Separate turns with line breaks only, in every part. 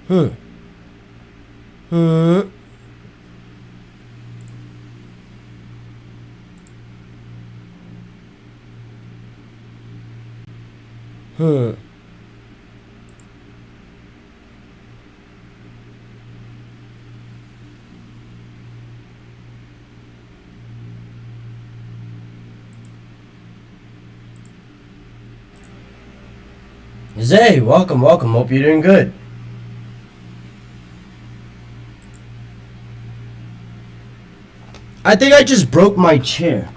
Hmm. Hmm. Hmm. Zay, welcome, welcome. Hope you're doing good. I think I just broke my chair.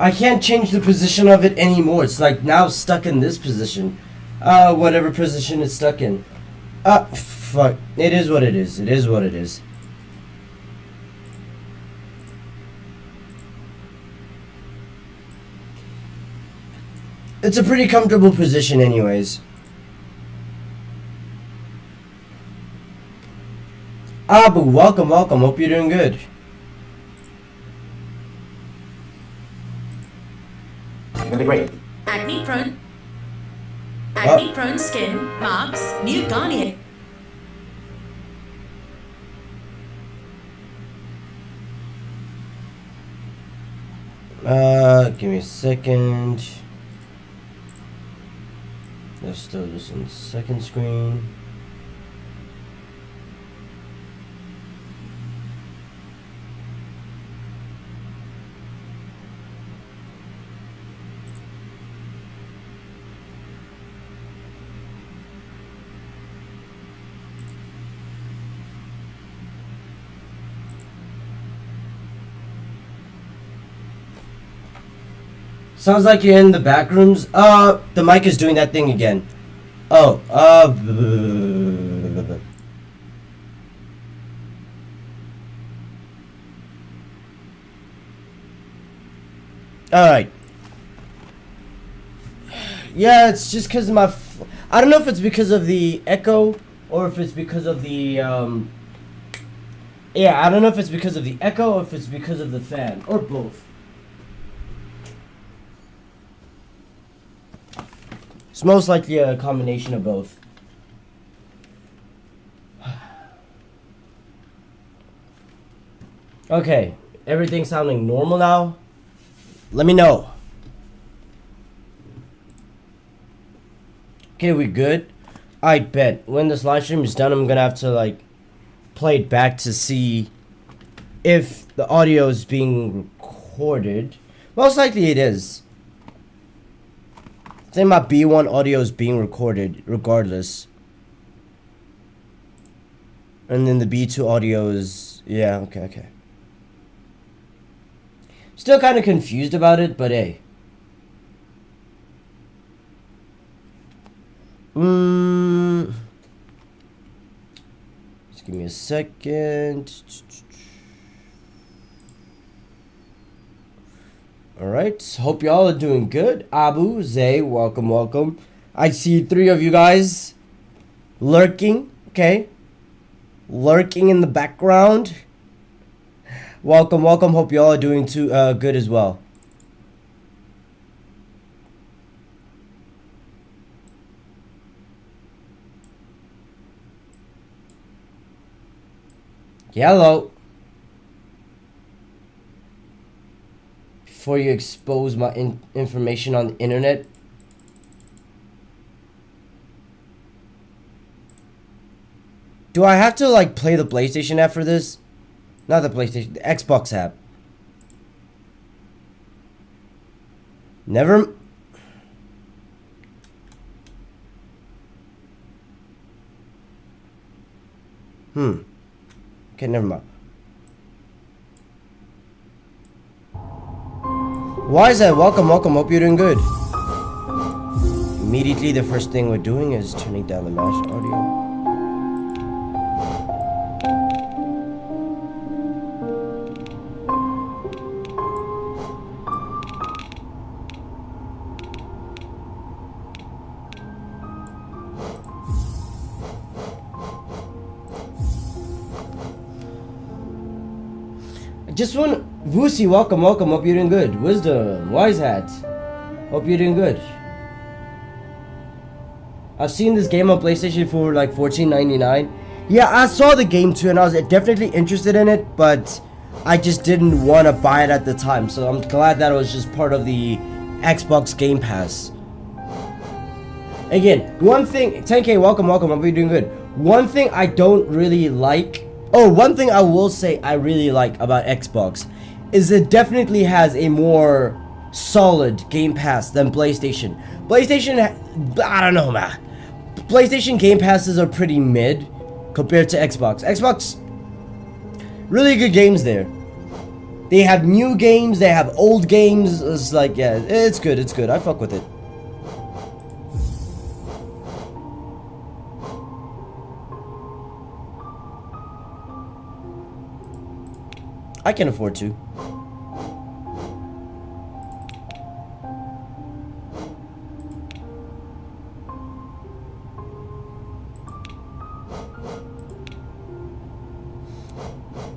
I can't change the position of it anymore. It's like now stuck in this position. Whatever position it's stuck in. Fuck. It is what it is. It is what it is. It's a pretty comfortable position anyways. Abu, welcome, welcome. Hope you're doing good.
Really great.
Acne prone skin marks new Garnier.
Give me a second. Let's still this on second screen. Sounds like you're in the back rooms. The mic is doing that thing again. Oh, Alright. Yeah, it's just because of my... I don't know if it's because of the echo or if it's because of the, Yeah, I don't know if it's because of the echo or if it's because of the fan. Or both. It's most likely a combination of both. Okay, everything sounding normal now? Let me know. Okay, we good? I bet. When this live stream is done, I'm gonna have to, like, play it back to see if the audio is being recorded. Most likely it is. I think my B1 audio is being recorded regardless. And then the B2 audio is... Yeah, okay. Still kind of confused about it, but hey. Just give me a second. Alright, hope y'all are doing good. Abu, Zay, welcome, welcome. I see 3 of you guys lurking, okay? Lurking in the background. Welcome, welcome. Hope y'all are doing good as well. Hello. Before you expose my information on the internet. Do I have to like play the PlayStation app for this? Not the PlayStation, the Xbox app. Never. Okay, never mind. Why is that? Welcome, welcome. Hope you're doing good. Immediately, the first thing we're doing is turning down the mouse audio. just want Vusi, welcome. Hope you're doing good. Wisdom, Wise Hat. Hope you're doing good. I've seen this game on PlayStation for like $14.99. Yeah, I saw the game too, and I was definitely interested in it, but I just didn't want to buy it at the time. So I'm glad that it was just part of the Xbox Game Pass. Again, one thing, 10K, welcome. Hope you're doing good. One thing I don't really like, one thing I will say I really like about Xbox is it definitely has a more solid Game Pass than PlayStation. I don't know, man. PlayStation Game Passes are pretty mid compared to Xbox. Xbox, really good games there. They have new games, they have old games. It's like, yeah, it's good. I fuck with it. I can afford to.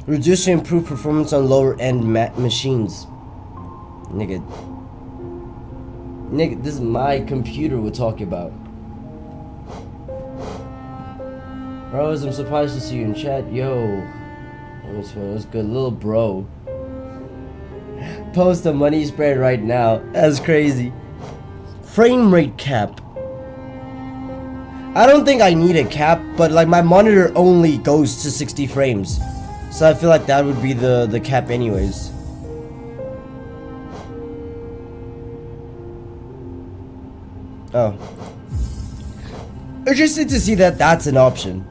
Reduce to improve performance on lower end machines. Nigga, this is my computer we're talking about. Rose, I'm surprised to see you in chat. Yo. What's good, little bro? Post a money spread right now. That's crazy. Frame rate cap. I don't think I need a cap, but like my monitor only goes to 60 frames. So I feel like that would be the cap anyways. Oh. Interesting to see that that's an option.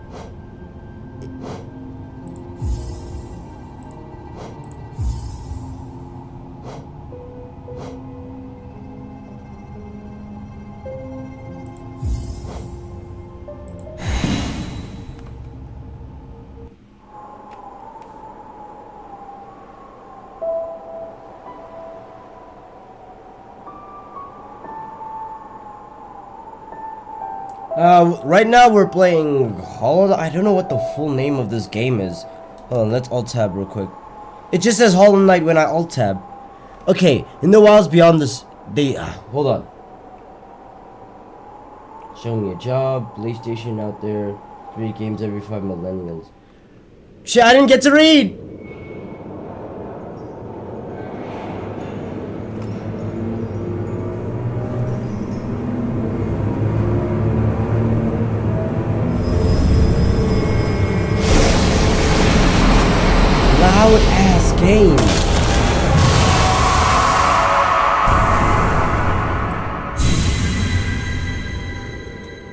Right now we're playing Hollow Knight. I don't know what the full name of this game is. Hold on, let's alt tab real quick. It just says Hollow Knight when I alt tab. Okay, in the wilds beyond this, hold on. Show me a job, PlayStation out there, 3 games every 5 millennials. Shit, I didn't get to read! Loud ass game.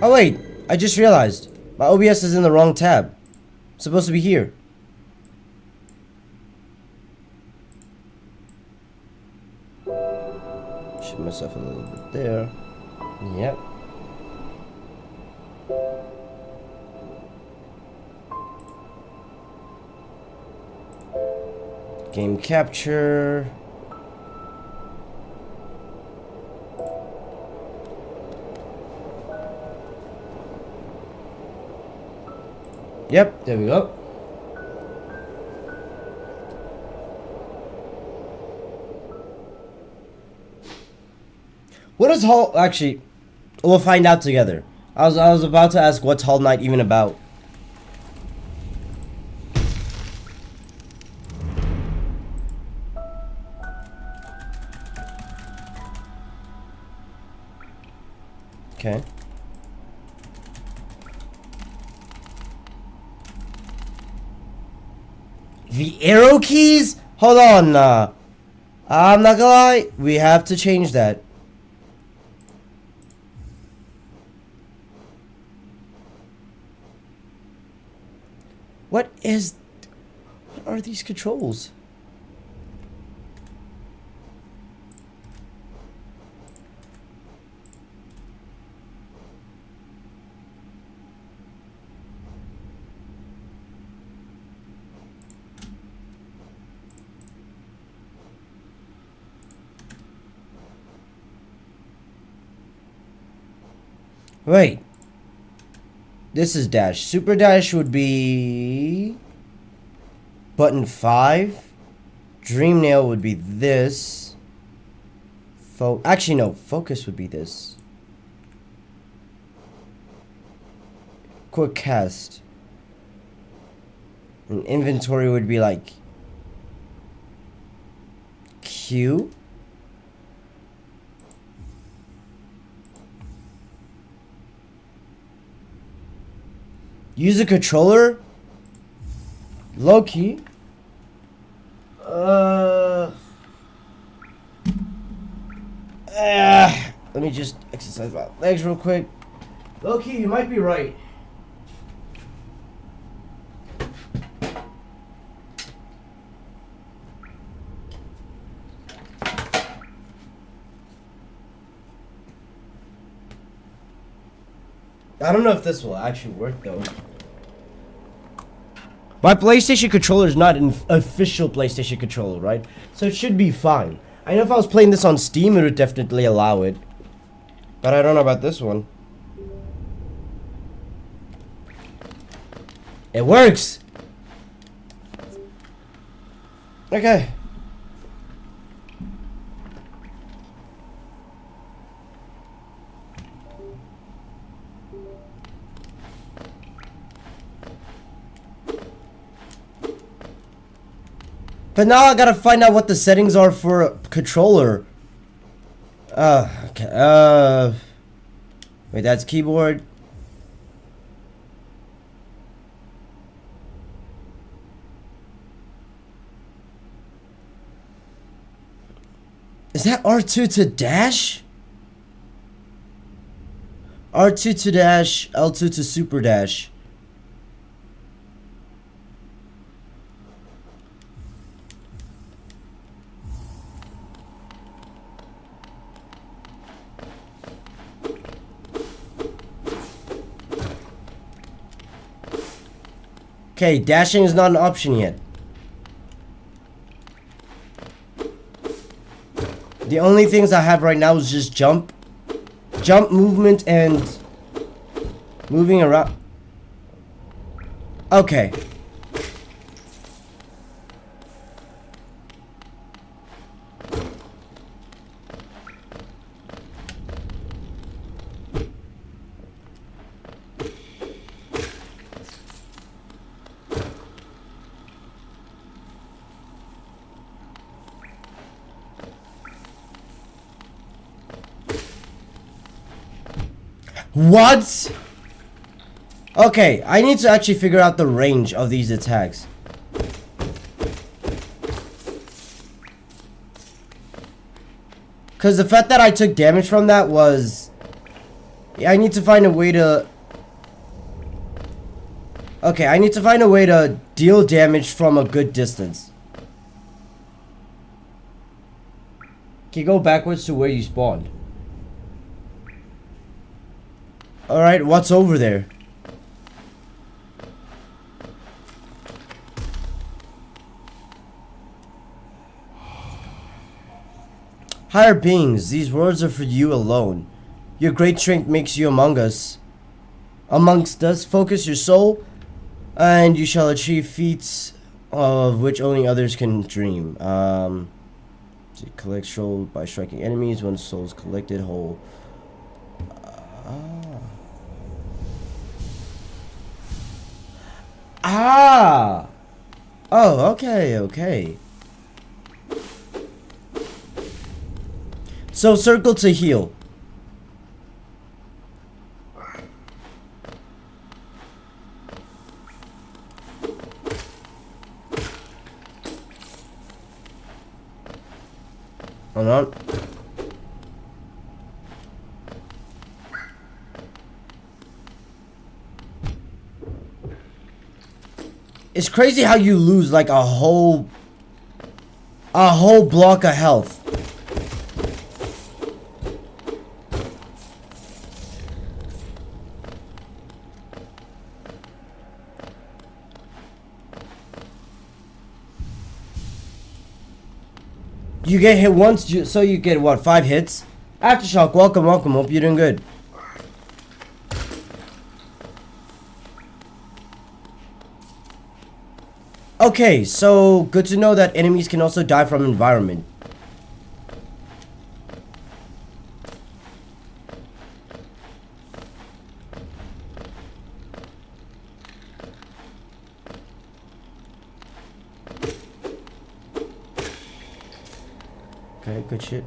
Oh wait, I just realized my OBS is in the wrong tab. It's supposed to be here. Shift myself a little bit there. Yep. Game capture. Yep, there we go. What is actually, we'll find out together. I was about to ask what's Hollow Knight even about. Okay. The arrow keys? Hold on, I'm not gonna lie, we have to change that. What are these controls? Wait. This is dash. Super dash would be button 5. Dream nail would be this. Actually, no. Focus would be this. Quick cast. And inventory would be like Q. Use a controller. Low key. Let me just exercise my legs real quick. Low key, you might be right. I don't know if this will actually work though. My PlayStation controller is not an official PlayStation controller, right? So it should be fine. I know if I was playing this on Steam, it would definitely allow it. But I don't know about this one. It works! Okay. But now I gotta find out what the settings are for a controller. Okay. Wait, that's keyboard. Is that R2 to dash? R2 to dash, L2 to super dash. Okay, dashing is not an option yet. The only things I have right now is just jump, movement, and moving around. Okay. What? Okay, I need to actually figure out the range of these attacks. Because the fact that I took damage from that was... I need to find a way to... Okay, I need to find a way to deal damage from a good distance. Can you go backwards to where you spawned? Alright, what's over there? Higher beings, these words are for you alone. Your great strength makes you amongst us. Focus your soul, and you shall achieve feats of which only others can dream. Collect soul by striking enemies. When soul is collected, whole. Oh, okay. So circle to heal. Hold on. It's crazy how you lose like a whole block of health. You get hit once, so you get what, 5 hits? Aftershock, welcome. Hope you're doing good. Okay, so good to know that enemies can also die from environment. Okay, good shit.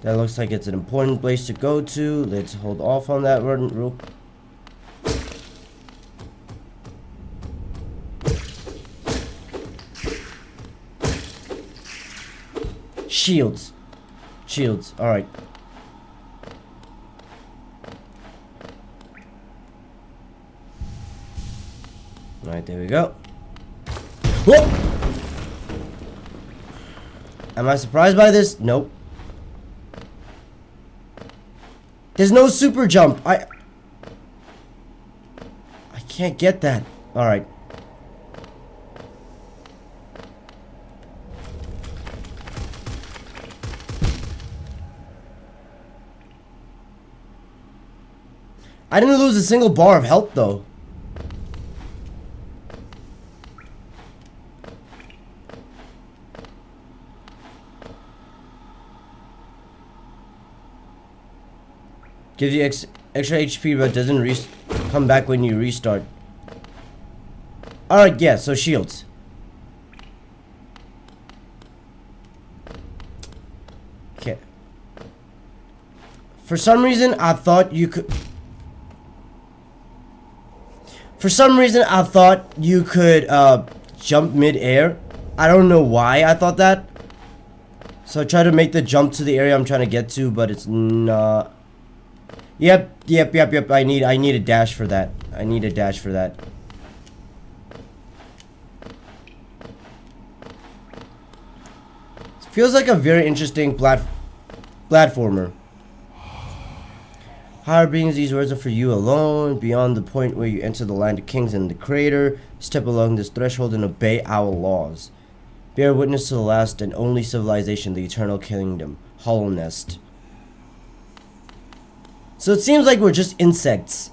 That looks like it's an important place to go to. Let's hold off on that one real. Shields. Shields. Alright. Alright, there we go. Whoa! Am I surprised by this? Nope. There's no super jump. I can't get that. Alright. I didn't lose a single bar of health though. Gives you extra HP but doesn't come back when you restart. Alright, yeah, so shields. Okay. For some reason I thought you could jump mid-air. I don't know why I thought that. So I tried to make the jump to the area I'm trying to get to, but it's not. Yep. I need a dash for that. Feels like a very interesting platformer. Higher beings, these words are for you alone. Beyond the point where you enter the land of kings and the Creator, step along this threshold and obey our laws. Bear witness to the last and only civilization, the eternal kingdom, Hollow Nest. So it seems like we're just insects.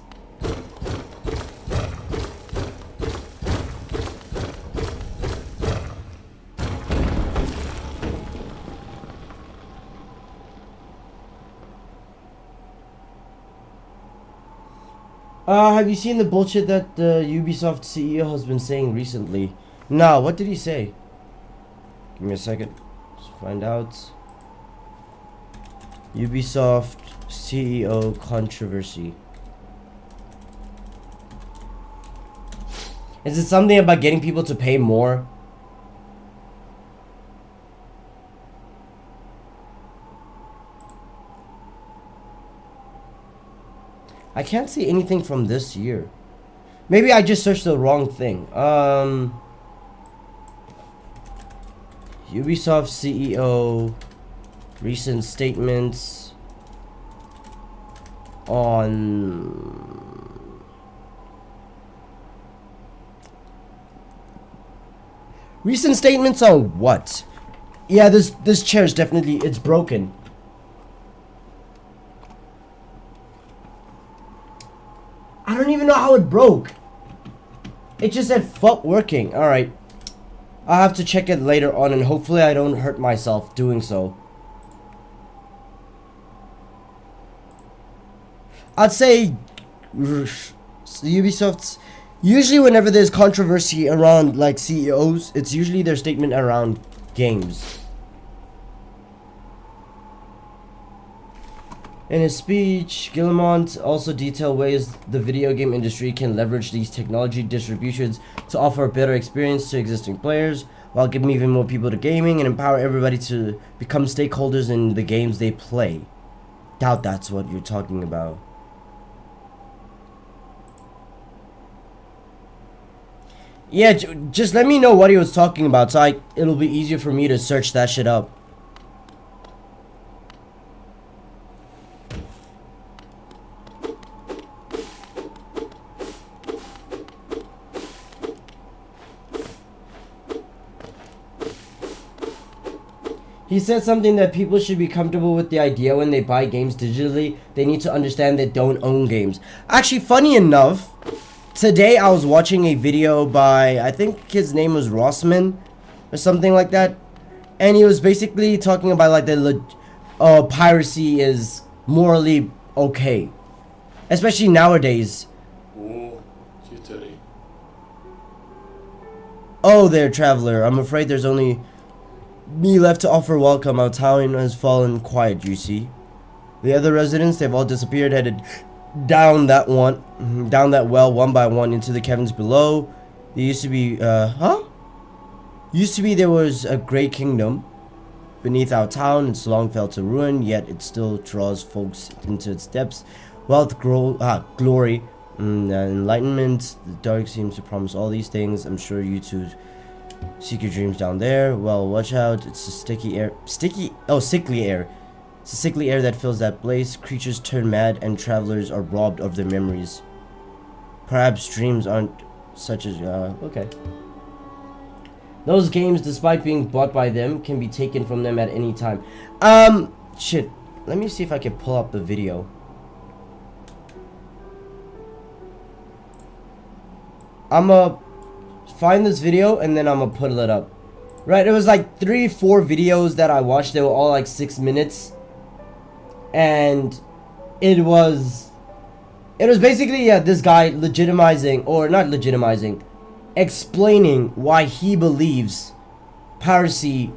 Have you seen the bullshit that the Ubisoft CEO has been saying recently? No, what did he say? Give me a second. Let's find out. Ubisoft CEO controversy. Is it something about getting people to pay more? I can't see anything from this year. Maybe I just searched the wrong thing. Ubisoft CEO recent statements on recent statements on what? Yeah, this chair is definitely, it's broken. I don't even know how it broke. It just said fuck working. Alright. I'll have to check it later on and hopefully I don't hurt myself doing so. I'd say Ubisoft's usually whenever there's controversy around like CEOs, it's usually their statement around games. In his speech, Guillemot also detailed ways the video game industry can leverage these technology distributions to offer a better experience to existing players, while giving even more people to gaming and empower everybody to become stakeholders in the games they play. Doubt that's what you're talking about. Yeah, just let me know what he was talking about so it'll be easier for me to search that shit up. He said something that people should be comfortable with the idea when they buy games digitally. They need to understand they don't own games. Actually, funny enough, today I was watching a video by, I think his name was Rossman or something like that, and he was basically talking about like piracy is morally okay, especially nowadays. Oh there, traveler, I'm afraid there's only me left to offer welcome. Our town has fallen quiet, you see. The other residents, they've all disappeared, headed down that well one by one into the caverns below. There used to be, Used to be there was a great kingdom beneath our town. It's long fell to ruin, yet it still draws folks into its depths. Wealth, glory, enlightenment. The dark seems to promise all these things. I'm sure you two seek your dreams down there. Well, watch out. It's a sickly air. It's a sickly air that fills that place. Creatures turn mad and travelers are robbed of their memories. Perhaps dreams aren't such as okay. Those games, despite being bought by them, can be taken from them at any time. Shit. Let me see if I can pull up the video. I'ma find this video and then I'ma put it up. Right, it was like 3-4 videos that I watched. They were all like 6 minutes. And it was basically, yeah, this guy legitimizing, or not legitimizing, explaining why he believes piracy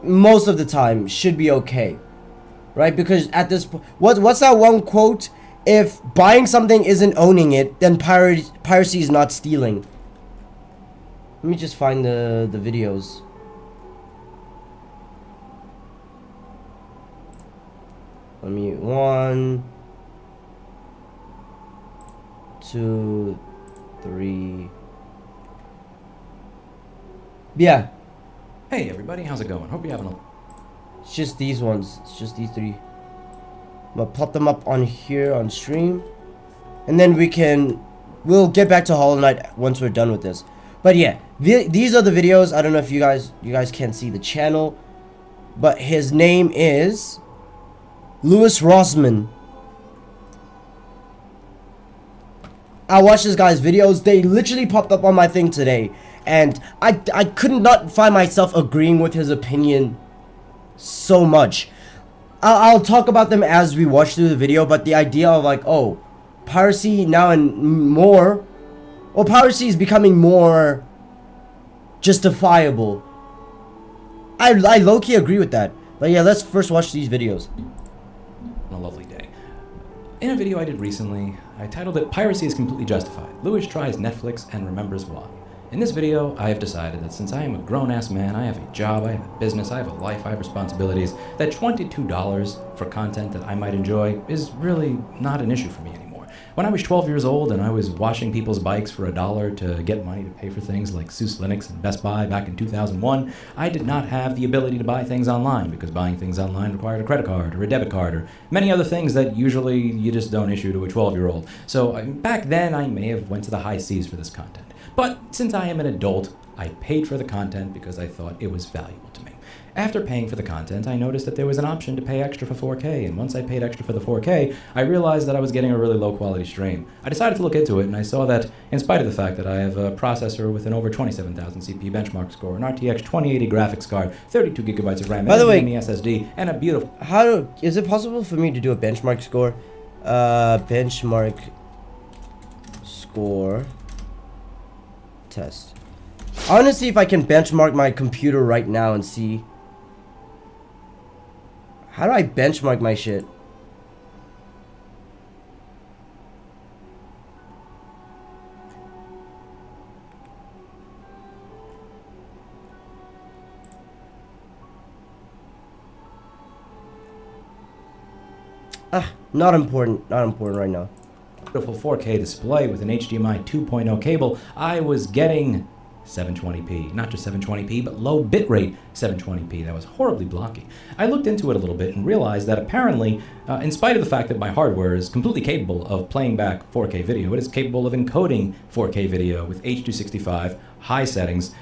most of the time should be okay, right? Because at this point, what's that one quote? If buying something isn't owning it, then piracy is not stealing. Let me just find the videos. Let me 1, 2, 3. Yeah.
Hey everybody, how's it going? Hope you're having a...
It's just these ones. It's just these 3. I'm gonna pop them up on here on stream. And then we'll get back to Hollow Knight once we're done with this. But yeah, these are the videos. I don't know if you guys can't see the channel, but his name is Louis Rossman. I watched this guy's videos. They literally popped up on my thing today, and I could not find myself agreeing with his opinion so much. I'll talk about them as we watch through the video, but the idea of like, oh, piracy now and more, well, piracy is becoming more justifiable. I low-key agree with that. But yeah, let's first watch these videos.
A lovely day. In a video I did recently, I titled it Piracy is Completely Justified. Lewis tries Netflix and remembers why. In this video, I have decided that since I am a grown-ass man, I have a job, I have a business, I have a life, I have responsibilities, that $22 for content that I might enjoy is really not an issue for me anymore. When I was 12 years old and I was washing people's bikes for $1 to get money to pay for things like SUSE Linux and Best Buy back in 2001, I did not have the ability to buy things online because buying things online required a credit card or a debit card or many other things that usually you just don't issue to a 12-year-old. So back then I may have went to the high seas for this content. But since I am an adult, I paid for the content because I thought it was valuable to me. After paying for the content, I noticed that there was an option to pay extra for 4K, and once I paid extra for the 4K, I realized that I was getting a really low-quality stream. I decided to look into it, and I saw that, in spite of the fact that I have a processor with an over 27,000 CPU benchmark score, an RTX 2080 graphics card, 32 gigabytes of RAM,
By the way,
NVMe SSD, and a beautiful...
Is it possible for me to do a benchmark score? Benchmark score test. I want to see if I can benchmark my computer right now and see. How do I benchmark my shit? Not important right now.
Beautiful 4K display with an HDMI 2.0 cable, I was getting 720p. Not just 720p, but low bitrate 720p. That was horribly blocky. I looked into it a little bit and realized that apparently, in spite of the fact that my hardware is completely capable of playing back 4K video, it is capable of encoding 4K video with H.265 high settings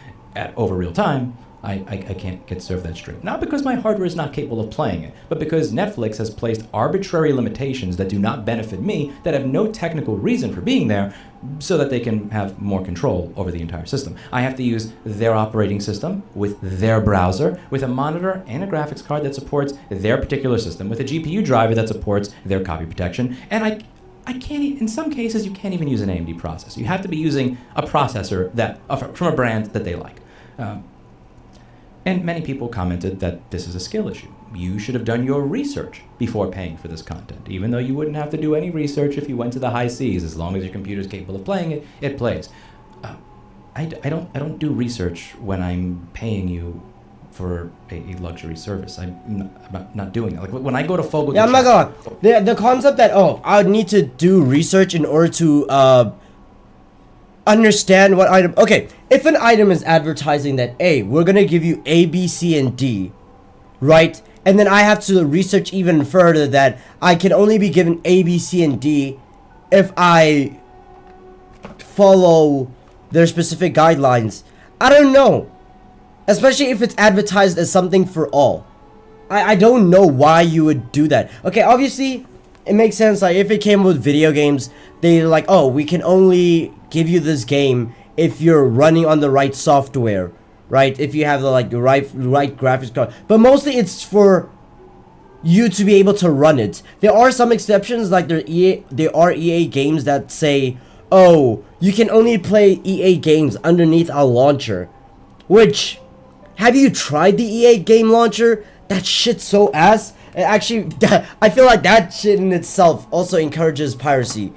over real time. I can't get served that stream. Not because my hardware is not capable of playing it, but because Netflix has placed arbitrary limitations that do not benefit me, that have no technical reason for being there, so that they can have more control over the entire system. I have to use their operating system with their browser, with a monitor and a graphics card that supports their particular system, with a GPU driver that supports their copy protection, and I can't, in some cases, you can't even use an AMD processor. You have to be using a processor that from a brand that they like. And many people commented that this is a skill issue. You should have done your research before paying for this content, even though you wouldn't have to do any research if you went to the high seas. As long as your computer is capable of playing it, it plays. I don't do research when I'm paying you for a luxury service. I'm not doing that. Like when I go to Fogle...
Yeah, I'm not gonna... The concept that, I would need to do research in order to, understand what item... Okay, if an item is advertising that, hey, we're gonna give you A, B, C, and D, right? And then I have to research even further that I can only be given A, B, C, and D if I follow their specific guidelines. I don't know. Especially if it's advertised as something for all. I don't know why you would do that. Okay, obviously, it makes sense. Like, if it came with video games, they're like, oh, we can only give you this game if you're running on the right software, right? If you have the right graphics card. But mostly it's for you to be able to run it. There are some exceptions, like there are EA games that say, oh, you can only play EA games underneath our launcher. Which, have you tried the EA game launcher? That shit's so ass. And actually, I feel like that shit in itself also encourages piracy.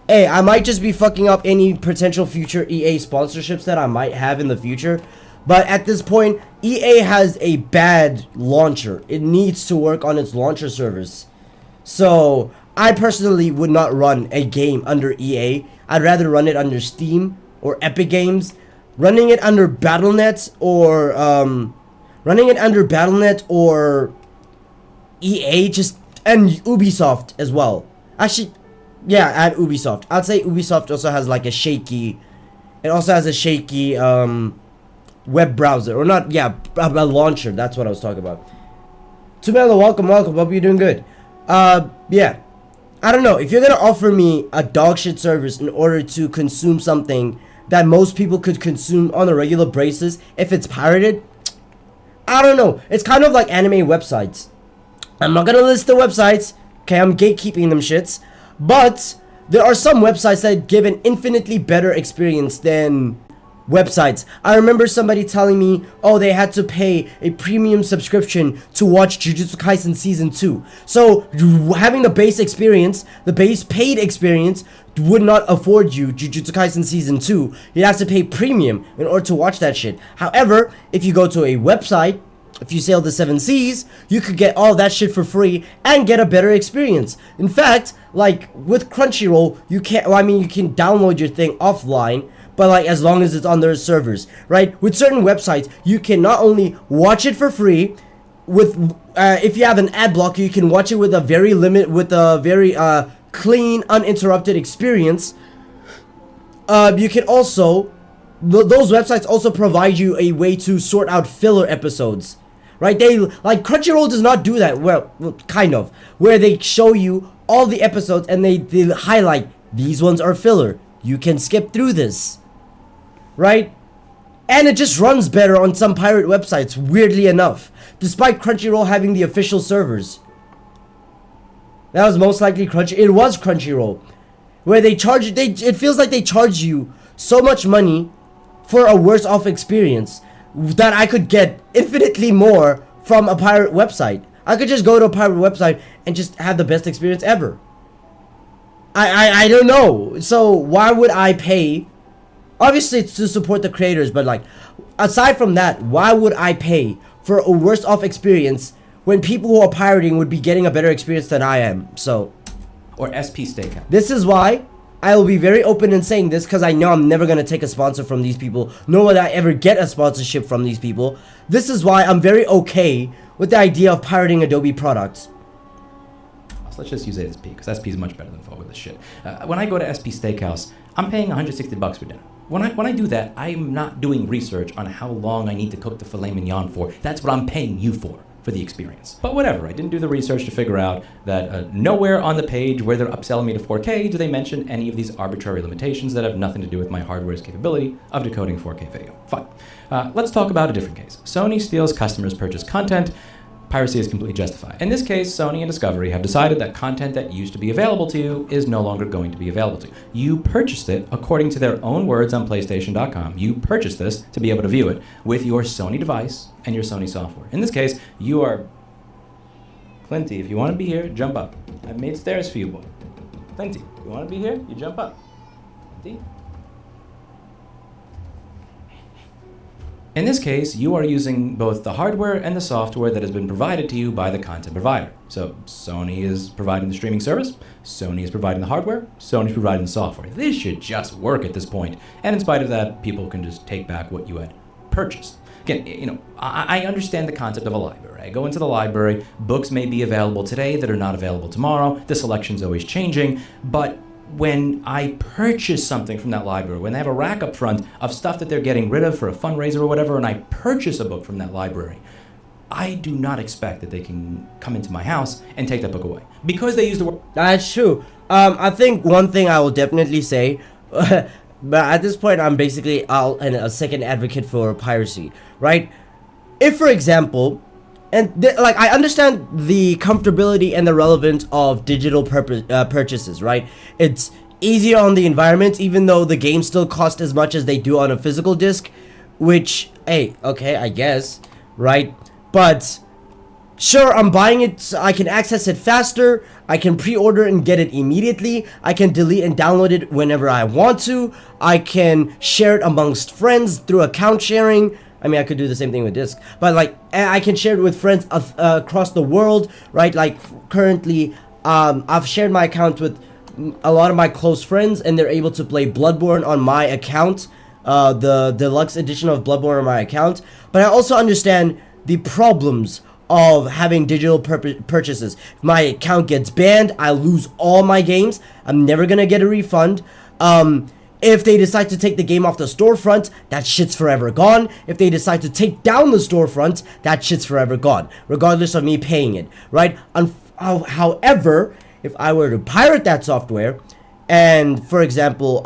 Hey, I might just be fucking up any potential future EA sponsorships that I might have in the future. But at this point, EA has a bad launcher. It needs to work on its launcher servers. So, I personally would not run a game under EA. I'd rather run it under Steam or Epic Games. Running it under Battle.net or EA, just, and Ubisoft as well. Actually, yeah, add Ubisoft. I'd say Ubisoft also has like a shaky, it also has a shaky web browser, or not, yeah, a launcher. That's what I was talking about. Tumelo, welcome. Hope you're doing good. Yeah, I don't know, if you're gonna offer me a dog shit service in order to consume something that most people could consume on a regular basis if it's pirated, I don't know. It's kind of like anime websites. I'm not gonna list the websites, okay, I'm gatekeeping them shits, but there are some websites that give an infinitely better experience than websites. I remember somebody telling me, oh, they had to pay a premium subscription to watch Jujutsu Kaisen Season 2. So, having the base experience, the base paid experience, would not afford you Jujutsu Kaisen Season 2. You'd have to pay premium in order to watch that shit. However, if you go to a website, if you sail the 7 seas, you could get all that shit for free and get a better experience. In fact, like with Crunchyroll, you can't, well, I mean, you can download your thing offline, but like as long as it's on their servers, right? With certain websites, you can not only watch it for free, with if you have an ad blocker, you can watch it with a very clean, uninterrupted experience. You can also, those websites also provide you a way to sort out filler episodes, right? They, like, Crunchyroll does not do that. Well, kind of, where they show you all the episodes and they highlight, these ones are filler, you can skip through this, right? And it just runs better on some pirate websites, weirdly enough, despite Crunchyroll having the official servers. That was most likely it was Crunchyroll, where they charge, it feels like they charge you so much money for a worse off experience that I could get infinitely more from a pirate website. I could just go to a pirate website and just have the best experience ever. I don't know. So why would I pay? Obviously it's to support the creators, but like, aside from that, why would I pay for a worse off experience when people who are pirating would be getting a better experience than I am? So,
or SP Steakhouse.
This is why I will be very open in saying this, because I know I'm never going to take a sponsor from these people, nor will I ever get a sponsorship from these people. This is why I'm very okay with the idea of pirating Adobe products.
So let's just use SP, because SP is much better than Fogle with this shit. When I go to SP Steakhouse, I'm paying $160 for dinner. when I do that, I'm not doing research on how long I need to cook the filet mignon for. That's what I'm paying you for the experience. But whatever, I didn't do the research to figure out that nowhere on the page where they're upselling me to 4K do they mention any of these arbitrary limitations that have nothing to do with my hardware's capability of decoding 4K video. Fine. Let's talk about a different case. Sony steals customers' purchased content. Piracy is completely justified. In this case, Sony and Discovery have decided that content that used to be available to you is no longer going to be available to you. You purchased it, according to their own words on PlayStation.com. You purchased this to be able to view it with your Sony device and your Sony software. In this case, you are... Clinty, if you want to be here, jump up. I've made stairs for you, boy. Clinty, if you want to be here, you jump up. Clinty? In this case, you are using both the hardware and the software that has been provided to you by the content provider. So Sony is providing the streaming service, Sony is providing the hardware, Sony's providing the software. This should just work at this point. And in spite of that, people can just take back what you had purchased. Again, you know, I understand the concept of a library. I go into the library, books may be available today that are not available tomorrow, the selection's always changing, but when I purchase something from that library, when they have a rack up front of stuff that they're getting rid of for a fundraiser or whatever, and I purchase a book from that library, I do not expect that they can come into my house and take that book away. Because they use the word...
That's true. I think one thing I will definitely say, but at this point I'm basically a second advocate for piracy, right? If, for example... And like, I understand the comfortability and the relevance of digital purchases, right? It's easier on the environment, even though the games still cost as much as they do on a physical disc, which, hey, okay, I guess, right? But sure, I'm buying it so I can access it faster, I can pre-order and get it immediately, I can delete and download it whenever I want to, I can share it amongst friends through account sharing. I mean, I could do the same thing with disc, but like, I can share it with friends across the world, right? Like, currently, I've shared my account with a lot of my close friends, and they're able to play Bloodborne on my account, the deluxe edition of Bloodborne on my account. But I also understand the problems of having digital purchases. If my account gets banned, I lose all my games. I'm never gonna get a refund. If they decide to take the game off the storefront, that shit's forever gone. If they decide to take down the storefront, that shit's forever gone, regardless of me paying it, right? However, if I were to pirate that software, and for example,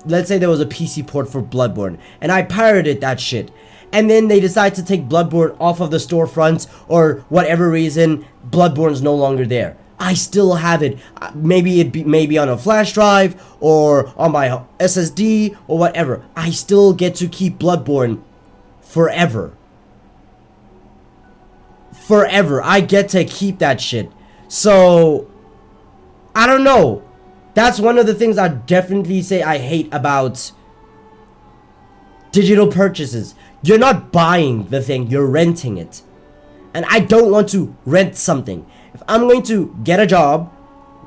let's say there was a PC port for Bloodborne, and I pirated that shit, and then they decide to take Bloodborne off of the storefronts, or whatever reason, Bloodborne's no longer there. I still have it. Maybe on a flash drive or on my SSD or whatever. I still get to keep Bloodborne forever. Forever. I get to keep that shit. So, I don't know. That's one of the things I definitely say I hate about digital purchases. You're not buying the thing, you're renting it. And I don't want to rent something. If I'm going to get a job,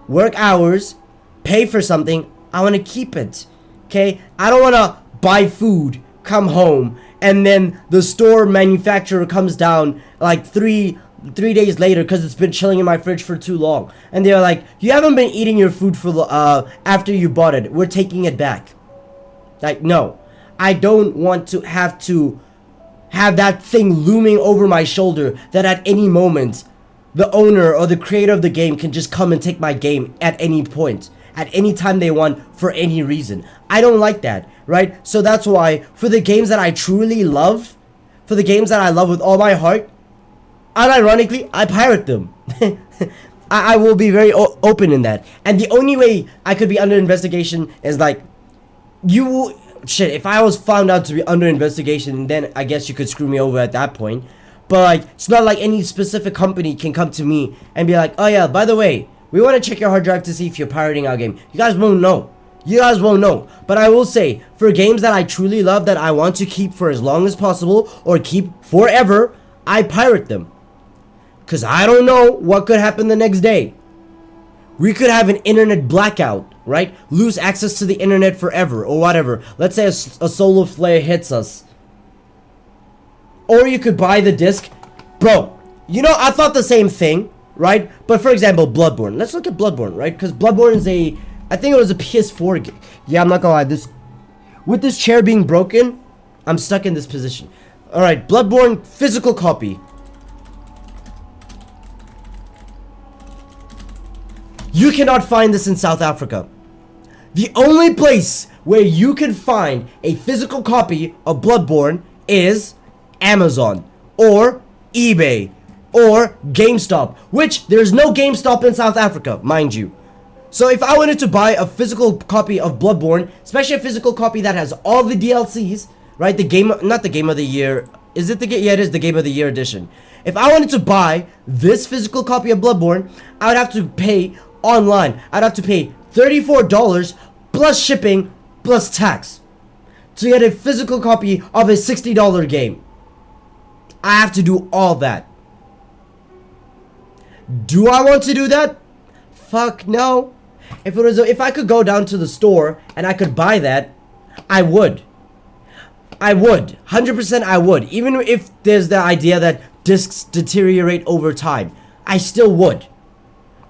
work hours, pay for something, I want to keep it, okay? I don't want to buy food, come home, and then the store manufacturer comes down like three days later because it's been chilling in my fridge for too long. And they're like, you haven't been eating your food for after you bought it. We're taking it back. Like, no. I don't want to have that thing looming over my shoulder that at any moment the owner or the creator of the game can just come and take my game at any point, at any time they want, for any reason. I don't like that, right? So that's why, for the games that I truly love, for the games that I love with all my heart, unironically, I pirate them. I will be very open in that. And the only way I could be under investigation is like, shit, if I was found out to be under investigation, then I guess you could screw me over at that point. But like, it's not like any specific company can come to me and be like, oh yeah, by the way, we want to check your hard drive to see if you're pirating our game. You guys won't know. You guys won't know. But I will say, for games that I truly love, that I want to keep for as long as possible, or keep forever, I pirate them. Because I don't know what could happen the next day. We could have an internet blackout, right? Lose access to the internet forever, or whatever. Let's say a solar flare hits us. Or you could buy the disc. Bro, you know, I thought the same thing, right? But for example, Bloodborne. Let's look at Bloodborne, right? Because Bloodborne is I think it was a PS4 game. Yeah, I'm not gonna lie, this with this chair being broken, I'm stuck in this position. Alright, Bloodborne physical copy. You cannot find this in South Africa. The only place where you can find a physical copy of Bloodborne is Amazon or eBay or GameStop, which there's no GameStop in South Africa, mind you. So if I wanted to buy a physical copy of Bloodborne, especially a physical copy that has all the DLCs, right? The game, not the Game of the Year. Is it the game? Yeah, it is the Game of the Year edition. If I wanted to buy this physical copy of Bloodborne, I would have to pay online. I'd have to pay $34 plus shipping plus tax to get a physical copy of a $60 game. I have to do all that. Do I want to do that? Fuck no. If I could go down to the store and I could buy that, I would. I would. 100% I would. Even if there's the idea that discs deteriorate over time, I still would.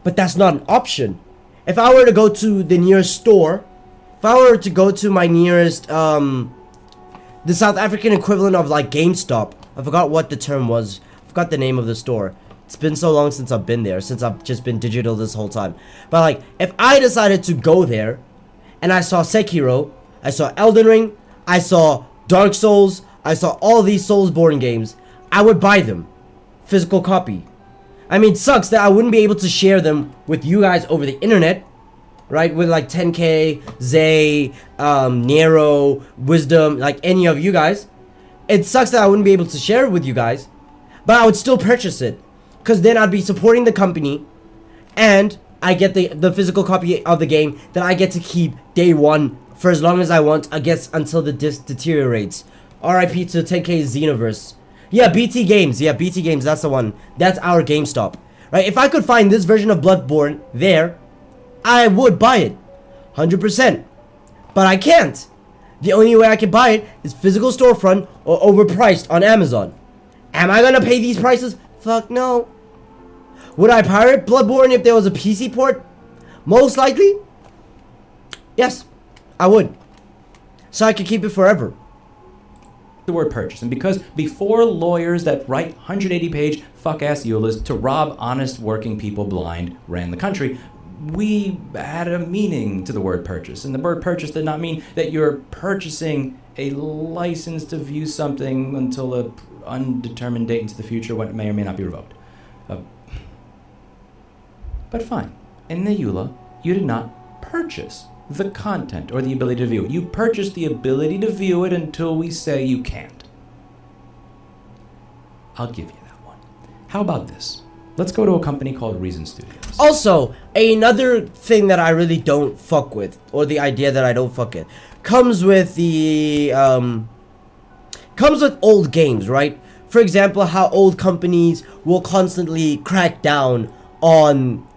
But that's not an option. If I were to go to the nearest store, if I were to go to my nearest, the South African equivalent of like GameStop, I forgot what the term was. I forgot the name of the store. It's been so long since I've been there, since I've just been digital this whole time. But like, if I decided to go there, and I saw Sekiro, I saw Elden Ring, I saw Dark Souls, I saw all these Soulsborne games, I would buy them. Physical copy. I mean, it sucks that I wouldn't be able to share them with you guys over the internet, right? With like 10K, Zay, Nero, Wisdom, like any of you guys. It sucks that I wouldn't be able to share it with you guys, but I would still purchase it. Because then I'd be supporting the company, and I get the physical copy of the game that I get to keep day one for as long as I want, I guess, until the disc deteriorates. RIP to 10K Xenoverse. Yeah, BT Games. Yeah, BT Games, that's the one. That's our GameStop. Right? If I could find this version of Bloodborne there, I would buy it. 100%. But I can't. The only way I can buy it is physical storefront or overpriced on Amazon. Am I gonna pay these prices? Fuck no. Would I pirate Bloodborne if there was a PC port? Most likely. Yes, I would. So I could keep it forever.
The word purchase, and because before lawyers that write 180-page fuck-ass EULAs to rob honest working people blind ran the country, we had a meaning to the word purchase, and the word purchase did not mean that you're purchasing a license to view something until a undetermined date into the future when it may or may not be revoked. But fine, in the EULA, you did not purchase the content or the ability to view it. You purchased the ability to view it until we say you can't. I'll give you that one. How about this? Let's go to a company called Reason Studios.
Also, another thing that I really don't fuck with, or the idea that I don't fuck with, comes with the comes with old games, right? For example, how old companies will constantly crack down on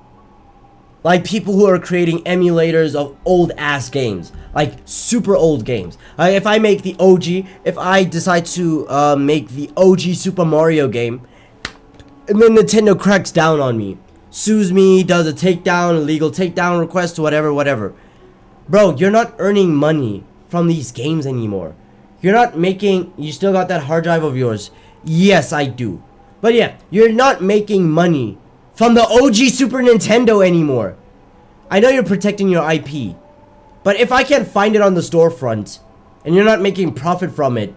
like people who are creating emulators of old ass games, like super old games. If I make the OG, if I decide to make the OG Super Mario game, and then Nintendo cracks down on me, sues me, does a takedown, illegal takedown request, whatever. Bro, you're not earning money from these games anymore. You're not making, you still got that hard drive of yours. Yes, I do. But yeah, you're not making money from the OG Super Nintendo anymore. I know you're protecting your IP, but if I can't find it on the storefront, and you're not making profit from it,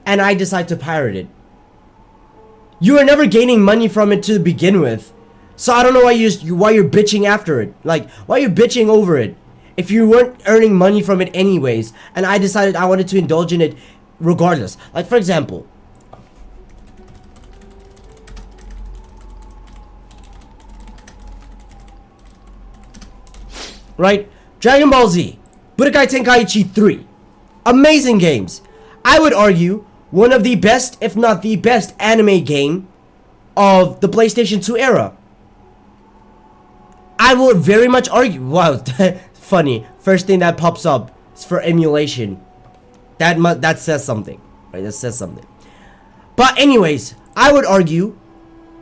and I decide to pirate it, you are never gaining money from it to begin with. So I don't know why you're bitching after it. Like, why are you bitching over it? If you weren't earning money from it anyways, and I decided I wanted to indulge in it regardless. Like, for example, right? Dragon Ball Z, Budokai Tenkaichi 3. Amazing games. I would argue one of the best, if not the best, anime game of the PlayStation 2 era. I would very much argue. Wow, funny. First thing that pops up is for emulation. That says something, right? That says something. But anyways, I would argue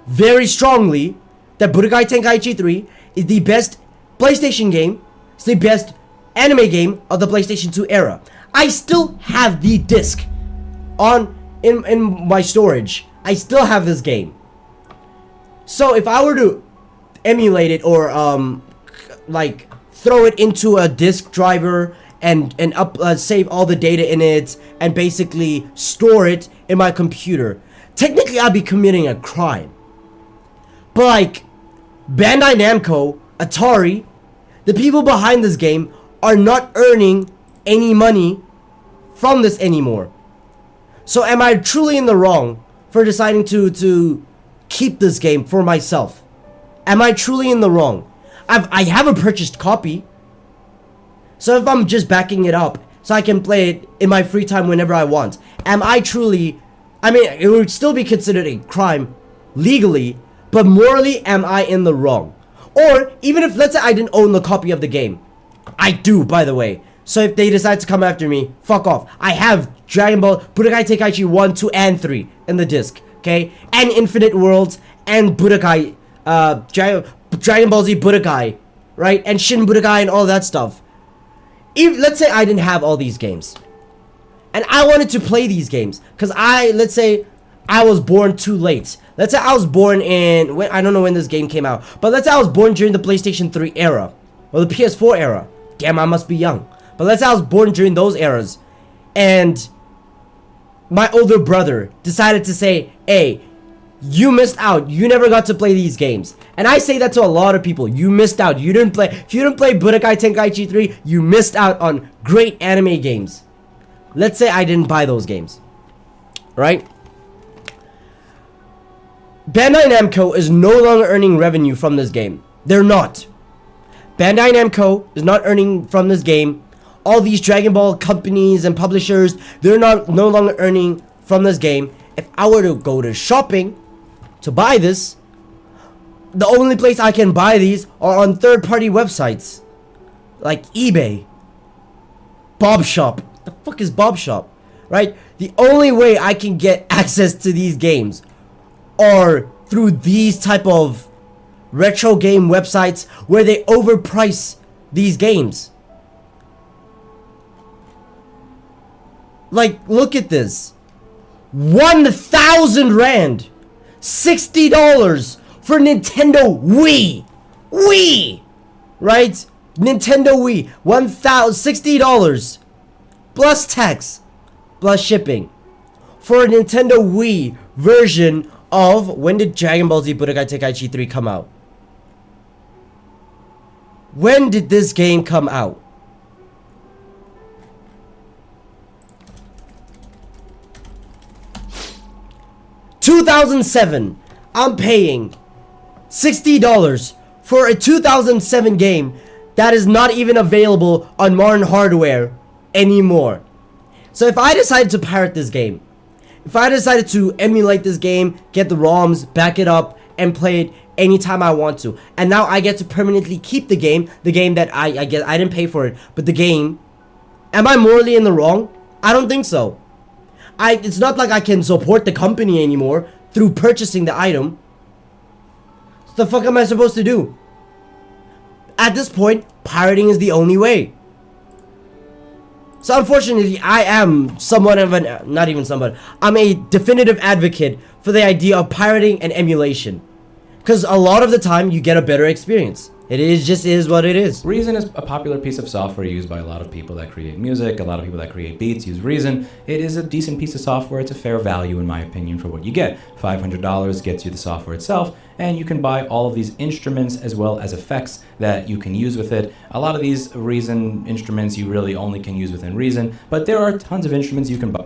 very strongly that Budokai Tenkaichi 3 is the best PlayStation game. It's the best anime game of the PlayStation 2 era. I still have the disc in my storage. I still have this game. So if I were to emulate it or like throw it into a disk driver and save all the data in it and basically store it in my computer, technically I'd be committing a crime. But like Bandai Namco, Atari, the people behind this game are not earning any money from this anymore. So am I truly in the wrong for deciding to keep this game for myself? Am I truly in the wrong? I have a purchased copy. So if I'm just backing it up so I can play it in my free time whenever I want, am I truly, I mean, it would still be considered a crime legally, but morally am I in the wrong? Or even if, let's say I didn't own the copy of the game. I do, by the way. So if they decide to come after me, fuck off. I have Dragon Ball Budokai Tenkaichi 1, 2, and 3 in the disc, okay? And Infinite Worlds and Budokai, Dragon Ball Z Budokai, right? And Shin Budokai and all that stuff. Let's say I didn't have all these games. And I wanted to play these games. Because let's say I was born too late. Let's say I was born in, I don't know when this game came out. But let's say I was born during the PlayStation 3 era. Or the PS4 era. Damn, I must be young. But let's say I was born during those eras. And my older brother decided to say, hey, you missed out. You never got to play these games. And I say that to a lot of people. You missed out. You didn't play. If you didn't play Budokai Tenkaichi 3, you missed out on great anime games. Let's say I didn't buy those games. Right? Bandai Namco is no longer earning revenue from this game. They're not. Bandai Namco is not earning from this game. All these Dragon Ball companies and publishers, they're no longer earning from this game. If I were to go to shopping to buy this, the only place I can buy these are on third-party websites like eBay, Bob Shop. The fuck is Bob Shop? Right? The only way I can get access to these games are through these type of retro game websites where they overprice these games. Like, look at this. 1,000 Rand. $60 for Nintendo Wii. Wii! Right? Nintendo Wii. $60. Plus tax. Plus shipping. For a Nintendo Wii version of... When did Dragon Ball Z Budokai Tenkaichi 3 come out? When did this game come out? $2007. I'm paying $60 for a 2007 game that is not even available on modern hardware anymore. So if I decided to pirate this game, if I decided to emulate this game, get the ROMs, back it up, and play it anytime I want to, and now I get to permanently keep the game that I didn't pay for it, but the game, am I morally in the wrong? I don't think so. It's not like I can support the company anymore through purchasing the item. What the fuck am I supposed to do? At this point, pirating is the only way. So unfortunately, I am somewhat of an, not even somewhat, I'm a definitive advocate for the idea of pirating and emulation. Because a lot of the time, you get a better experience. It just is what it is.
Reason is a popular piece of software used by a lot of people that create music, a lot of people that create beats use Reason. It is a decent piece of software. It's a fair value, in my opinion, for what you get. $500 gets you the software itself, and you can buy all of these instruments as well as effects that you can use with it. A lot of these Reason instruments you really only can use within Reason, but there are tons of instruments you can buy.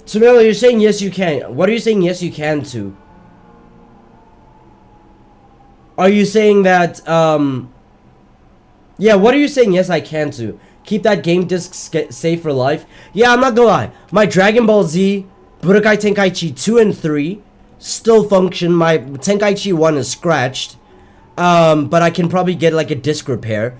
So Miller, you're saying yes you can. What are you saying yes you can to? Are you saying that, yeah, what are you saying yes I can to? Keep that game disc safe for life? Yeah, I'm not gonna lie. My Dragon Ball Z, Budokai Tenkaichi 2 and 3 still function. My Tenkaichi 1 is scratched. But I can probably get like a disc repair.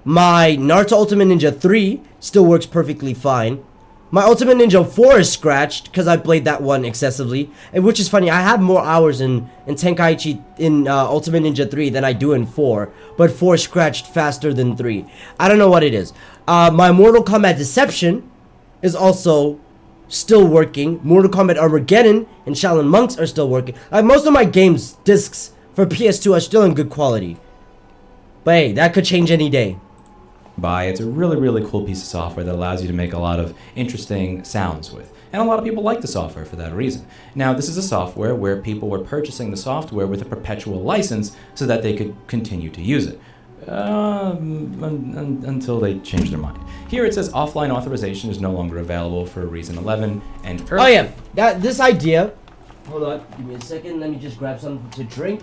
My Naruto Ultimate Ninja 3 still works perfectly fine. My Ultimate Ninja 4 is scratched because I played that one excessively, and which is funny. I have more hours in Tenkaichi in Ultimate Ninja 3 than I do in 4, but 4 scratched faster than 3. I don't know what it is. My Mortal Kombat Deception is also still working. Mortal Kombat Armageddon and Shaolin Monks are still working. Most of my games discs for PS2 are still in good quality. But hey, that could change any day.
It's a really, really cool piece of software that allows you to make a lot of interesting sounds with. And a lot of people like the software for that reason. Now, this is a software where people were purchasing the software with a perpetual license so that they could continue to use it. Until they change their mind. Here it says offline authorization is no longer available for Reason 11 and Earth.
Oh yeah, this idea. Hold on, give me a second. Let me just grab something to drink.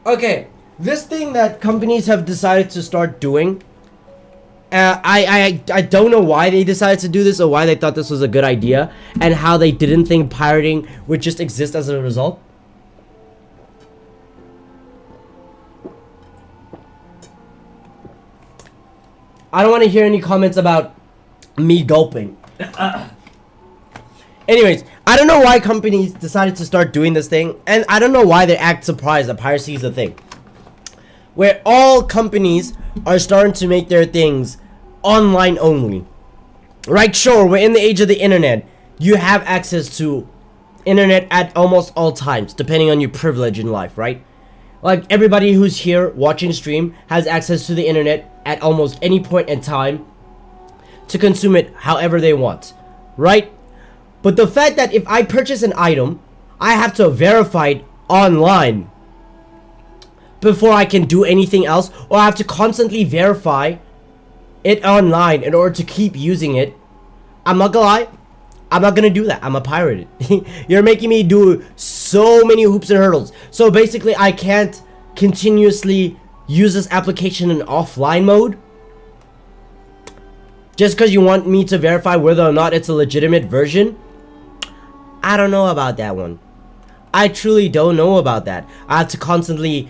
Okay, this thing that companies have decided to start doing. I don't know why they decided to do this or why they thought this was a good idea and how they didn't think pirating would just exist as a result. I don't want to hear any comments about me gulping. Anyways, I don't know why companies decided to start doing this thing, and I don't know why they act surprised that piracy is a thing. Where all companies are starting to make their things online only. Right, sure, we're in the age of the internet. You have access to internet at almost all times, depending on your privilege in life, right? Like, everybody who's here watching stream has access to the internet at almost any point in time to consume it however they want, right? But the fact that if I purchase an item, I have to verify it online before I can do anything else, or I have to constantly verify it online in order to keep using it. I'm not gonna lie, I'm not gonna do that. I'm a pirate. You're making me do so many hoops and hurdles. So basically, I can't continuously use this application in offline mode just because you want me to verify whether or not it's a legitimate version. I don't know about that one. I truly don't know about that. I have to constantly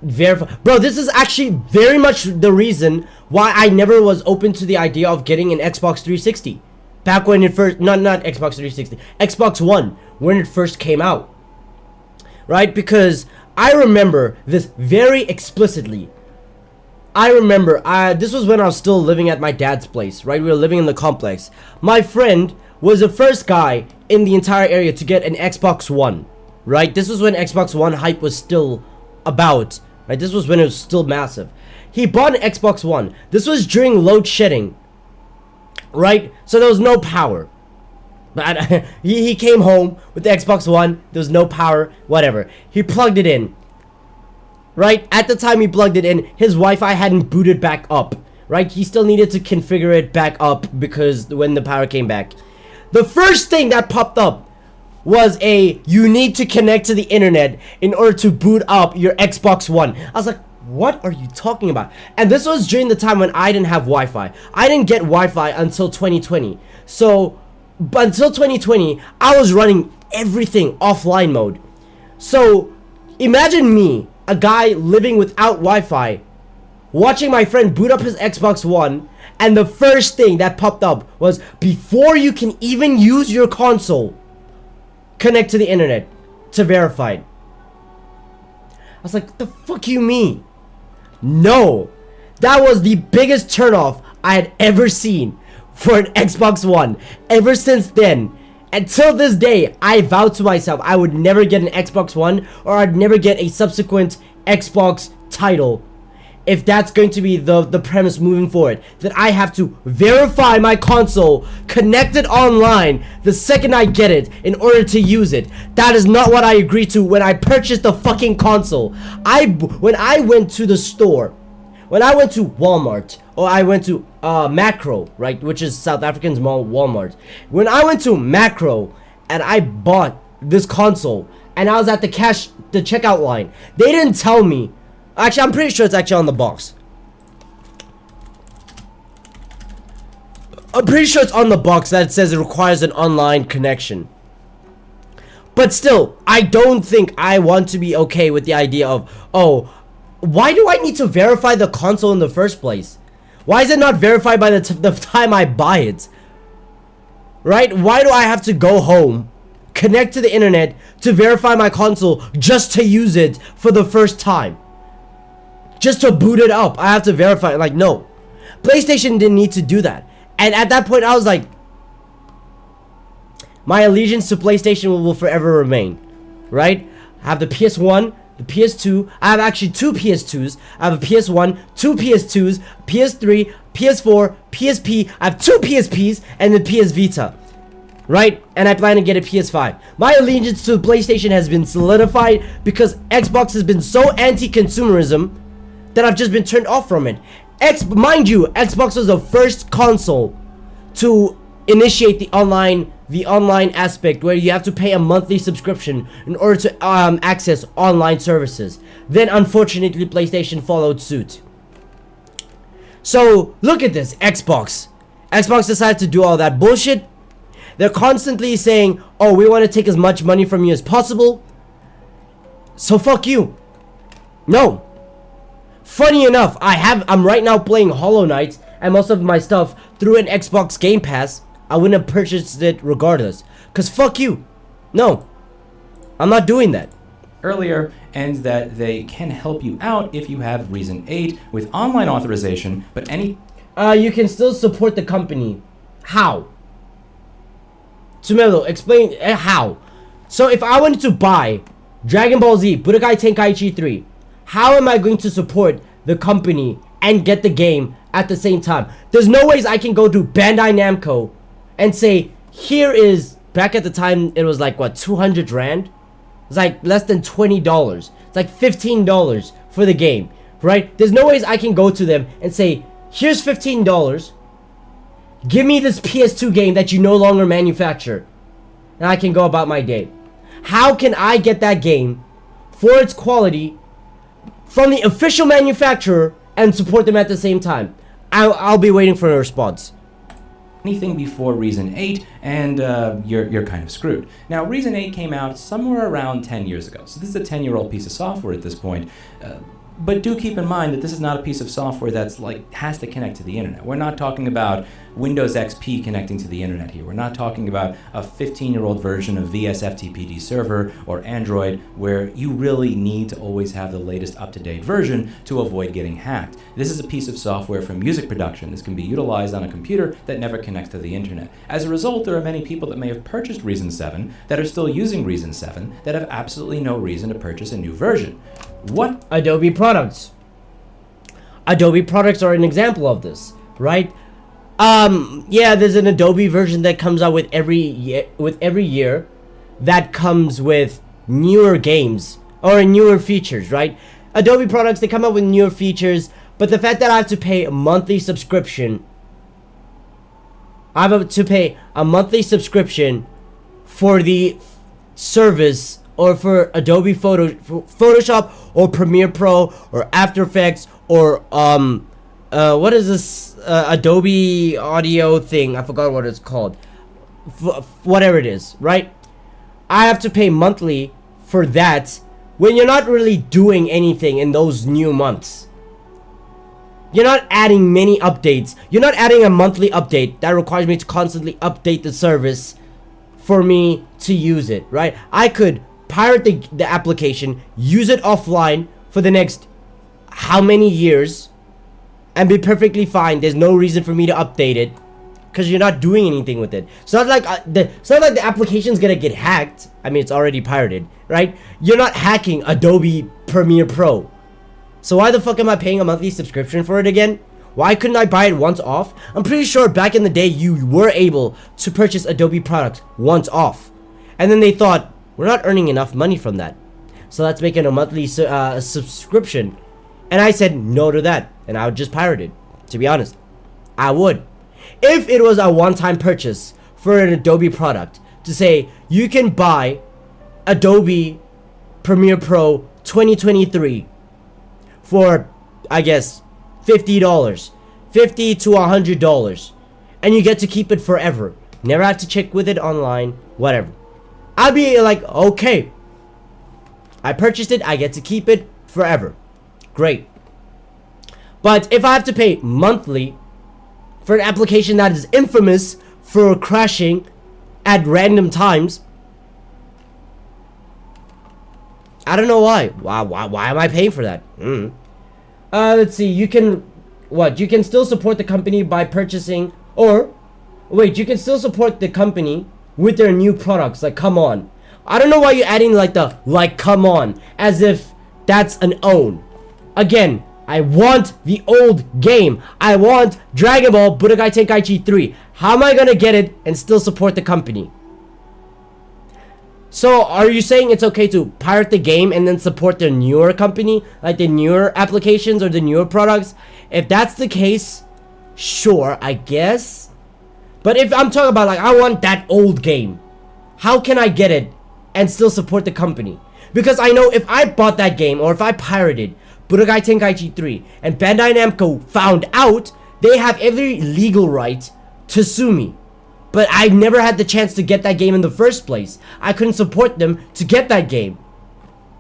verify. Bro, this is actually very much the reason why I never was open to the idea of getting an Xbox 360. Back when it first, not Xbox 360, Xbox One, when it first came out. Right? Because I remember this very explicitly. I remember, this was when I was still living at my dad's place, right? We were living in the complex. My friend was the first guy in the entire area to get an Xbox One, right? This was when Xbox One hype was still about, right? This was when it was still massive. He bought an Xbox One. This was during load shedding, right? So there was no power. But he came home with the Xbox One. There was no power, whatever. He plugged it in, right? At the time he plugged it in, his Wi-Fi hadn't booted back up, right? He still needed to configure it back up because when the power came back. The first thing that popped up was you need to connect to the internet in order to boot up your Xbox One. I was like, what are you talking about? And this was during the time when I didn't have Wi-Fi. I didn't get Wi-Fi until 2020. So, until 2020, I was running everything offline mode. So, imagine me, a guy living without Wi-Fi, watching my friend boot up his Xbox One, and the first thing that popped up was, before you can even use your console, connect to the internet to verify it. I was like, what the fuck you mean? No, that was the biggest turnoff I had ever seen for an Xbox One. Ever since then, until this day, I vowed to myself I would never get an Xbox One, or I'd never get a subsequent Xbox title. If that's going to be the premise moving forward, that I have to verify my console, connect it online the second I get it in order to use it. That is not what I agreed to when I purchased the fucking console. When I went to the store, when I went to Walmart, or I went to Macro, right, which is South African's mall, Walmart. When I went to Macro and I bought this console and I was at the checkout line, they didn't tell me. Actually, I'm pretty sure it's actually on the box. I'm pretty sure it's on the box that it says it requires an online connection. But still, I don't think I want to be okay with the idea of, oh, why do I need to verify the console in the first place? Why is it not verified by the time I buy it? Right? Why do I have to go home, connect to the internet to verify my console just to use it for the first time. Just to boot it up, I have to verify. Like, no. PlayStation didn't need to do that. And at that point, I was like, my allegiance to PlayStation will forever remain. Right? I have the PS1, the PS2. I have actually two PS2s. I have a PS1, two PS2s, PS3, PS4, PSP. I have two PSPs and the PS Vita. Right? And I plan to get a PS5. My allegiance to PlayStation has been solidified because Xbox has been so anti-consumerism that I've just been turned off from it. Mind you, Xbox was the first console to initiate the online aspect where you have to pay a monthly subscription in order to access online services. Then unfortunately PlayStation followed suit. So look at this, Xbox decided to do all that bullshit. They're constantly saying, oh, we want to take as much money from you as possible, so fuck you. No. Funny enough, I'm right now playing Hollow Knight and most of my stuff through an Xbox Game Pass. I wouldn't have purchased it regardless. Cause fuck you. No. I'm not doing that.
Earlier, and that they can help you out if you have Reason 8 with online authorization, but any...
You can still support the company. How? Tsumelo, explain how. So if I wanted to buy Dragon Ball Z Budokai Tenkaichi 3, how am I going to support the company and get the game at the same time? There's no ways I can go to Bandai Namco and say, here is, back at the time it was like what, 200 rand? It's like less than $20. It's like $15 for the game, right? There's no ways I can go to them and say, here's $15. Give me this PS2 game that you no longer manufacture, and I can go about my day. How can I get that game for its quality from the official manufacturer and support them at the same time? I'll be waiting for a response.
Anything before Reason 8, and you're kind of screwed. Now, Reason 8 came out somewhere around 10 years ago, so this is a 10-year-old piece of software at this point. But do keep in mind that this is not a piece of software that's has to connect to the internet. We're not talking about Windows XP connecting to the internet here. We're not talking about a 15-year-old version of VSFTPD server or Android where you really need to always have the latest up-to-date version to avoid getting hacked. This is a piece of software for music production. This can be utilized on a computer that never connects to the internet. As a result, there are many people that may have purchased Reason 7 that are still using Reason 7 that have absolutely no reason to purchase a new version. What?
Adobe products. Adobe products are an example of this, right? Yeah, there's an Adobe version that comes out with every year that comes with newer games or newer features, right? Adobe products, they come out with newer features, but the fact that I have to pay a monthly subscription, I have to pay a monthly subscription for the service or for Adobe Photoshop or Premiere Pro or After Effects or what is this Adobe audio thing? I forgot what it's called. Whatever it is, right? I have to pay monthly for that when you're not really doing anything in those new months. You're not adding many updates. You're not adding a monthly update that requires me to constantly update the service for me to use it, right? I could pirate the application, use it offline for the next how many years, and be perfectly fine. There's no reason for me to update it because you're not doing anything with it. It's not like the application's gonna get hacked. I mean, it's already pirated, right? You're not hacking Adobe Premiere Pro. So why the fuck am I paying a monthly subscription for it again? Why couldn't I buy it once off? I'm pretty sure back in the day you were able to purchase Adobe products once off, and then they thought, we're not earning enough money from that, so let's make it a monthly subscription. And I said no to that, and I would just pirate it. To be honest, I would. If it was a one-time purchase for an Adobe product, to say you can buy Adobe Premiere Pro 2023 for, I guess, $50, $50 to $100, and you get to keep it forever. Never have to check with it online, whatever. I'd be like, okay, I purchased it, I get to keep it forever. Great. But if I have to pay monthly for an application that is infamous for crashing at random times, I don't know why. Why am I paying for that? Let's see. You can what? You can still support the company by purchasing, or wait, you can still support the company with their new products. Like, come on. I don't know why you're adding like the come on, as if that's an own. Again, I want the old game. I want Dragon Ball Budokai Tenkaichi 3. How am I gonna get it and still support the company? So, are you saying it's okay to pirate the game and then support the newer company? Like the newer applications or the newer products? If that's the case, sure, I guess. But if I'm talking about like, I want that old game, how can I get it and still support the company? Because I know if I bought that game or if I pirated Budokai Tenkaichi 3 and Bandai Namco found out, they have every legal right to sue me. But I never had the chance to get that game in the first place. I couldn't support them to get that game.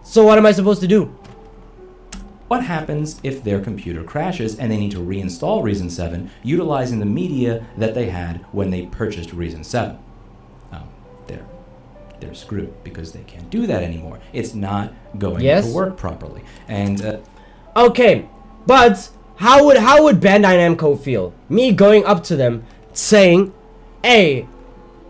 So what am I supposed to do?
What happens if their computer crashes and they need to reinstall Reason 7 utilizing the media that they had when they purchased Reason 7? They're screwed because they can't do that anymore. It's not going to work properly. And
okay, but how would Bandai Namco feel? Me going up to them saying, hey,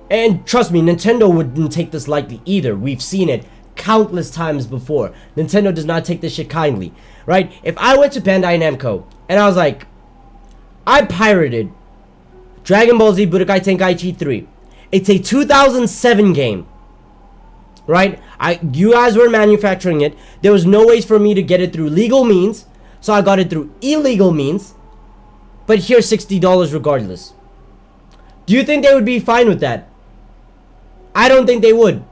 and trust me, Nintendo wouldn't take this lightly either. We've seen it countless times before. Nintendo does not take this shit kindly, right? If I went to Bandai Namco and I was like, I pirated Dragon Ball Z Budokai Tenkaichi 3. It's a 2007 game, right? You guys were manufacturing it. There was no ways for me to get it through legal means, so I got it through illegal means. But here's $60 regardless. Do you think they would be fine with that? I don't think they would.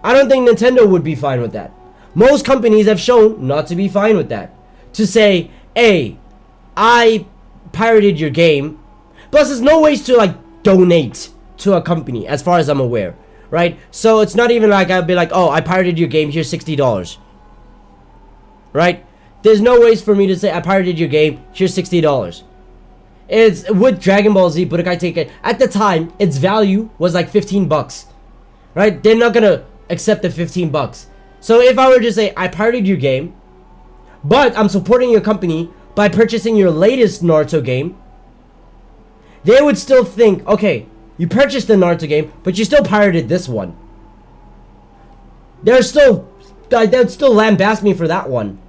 I don't think Nintendo would be fine with that. Most companies have shown not to be fine with that. To say, hey, I pirated your game. Plus, there's no ways to like donate to a company as far as I'm aware, right? So it's not even like I'd be like, oh, I pirated your game, here's $60, right? There's no ways for me to say I pirated your game, here's $60. It's with Dragon Ball Z Budokai Tenkaichi. At the time, its value was like $15, right? They're not gonna accept the $15. So if I were to say I pirated your game, but I'm supporting your company by purchasing your latest Naruto game, they would still think, okay, you purchased the Naruto game, but you still pirated this one. They'd still lambaste me for that one.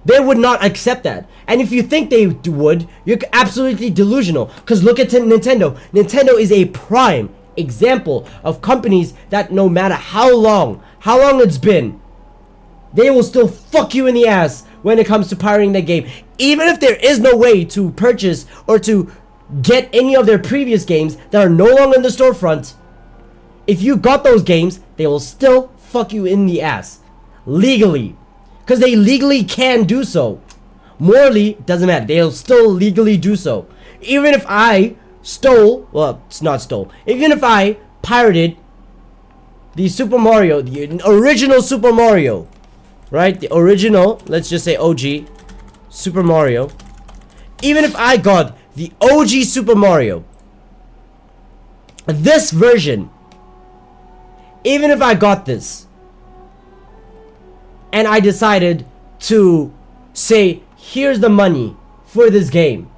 They would not accept that. And if you think they would, you're absolutely delusional. Because look at Nintendo. Nintendo is a prime example of companies that no matter how long it's been, they will still fuck you in the ass when it comes to pirating the game. Even if there is no way to purchase or to get any of their previous games that are no longer in the storefront, if you got those games, they will still fuck you in the ass. Legally. Because they legally can do so. Morally, doesn't matter. They'll still legally do so. Even if I stole, well, it's not stole. Even if I pirated the Super Mario, the original Super Mario, right? The original, let's just say OG Super Mario. Even if I got the OG Super Mario, this version, even if I got this, and I decided to say, here's the money for this game,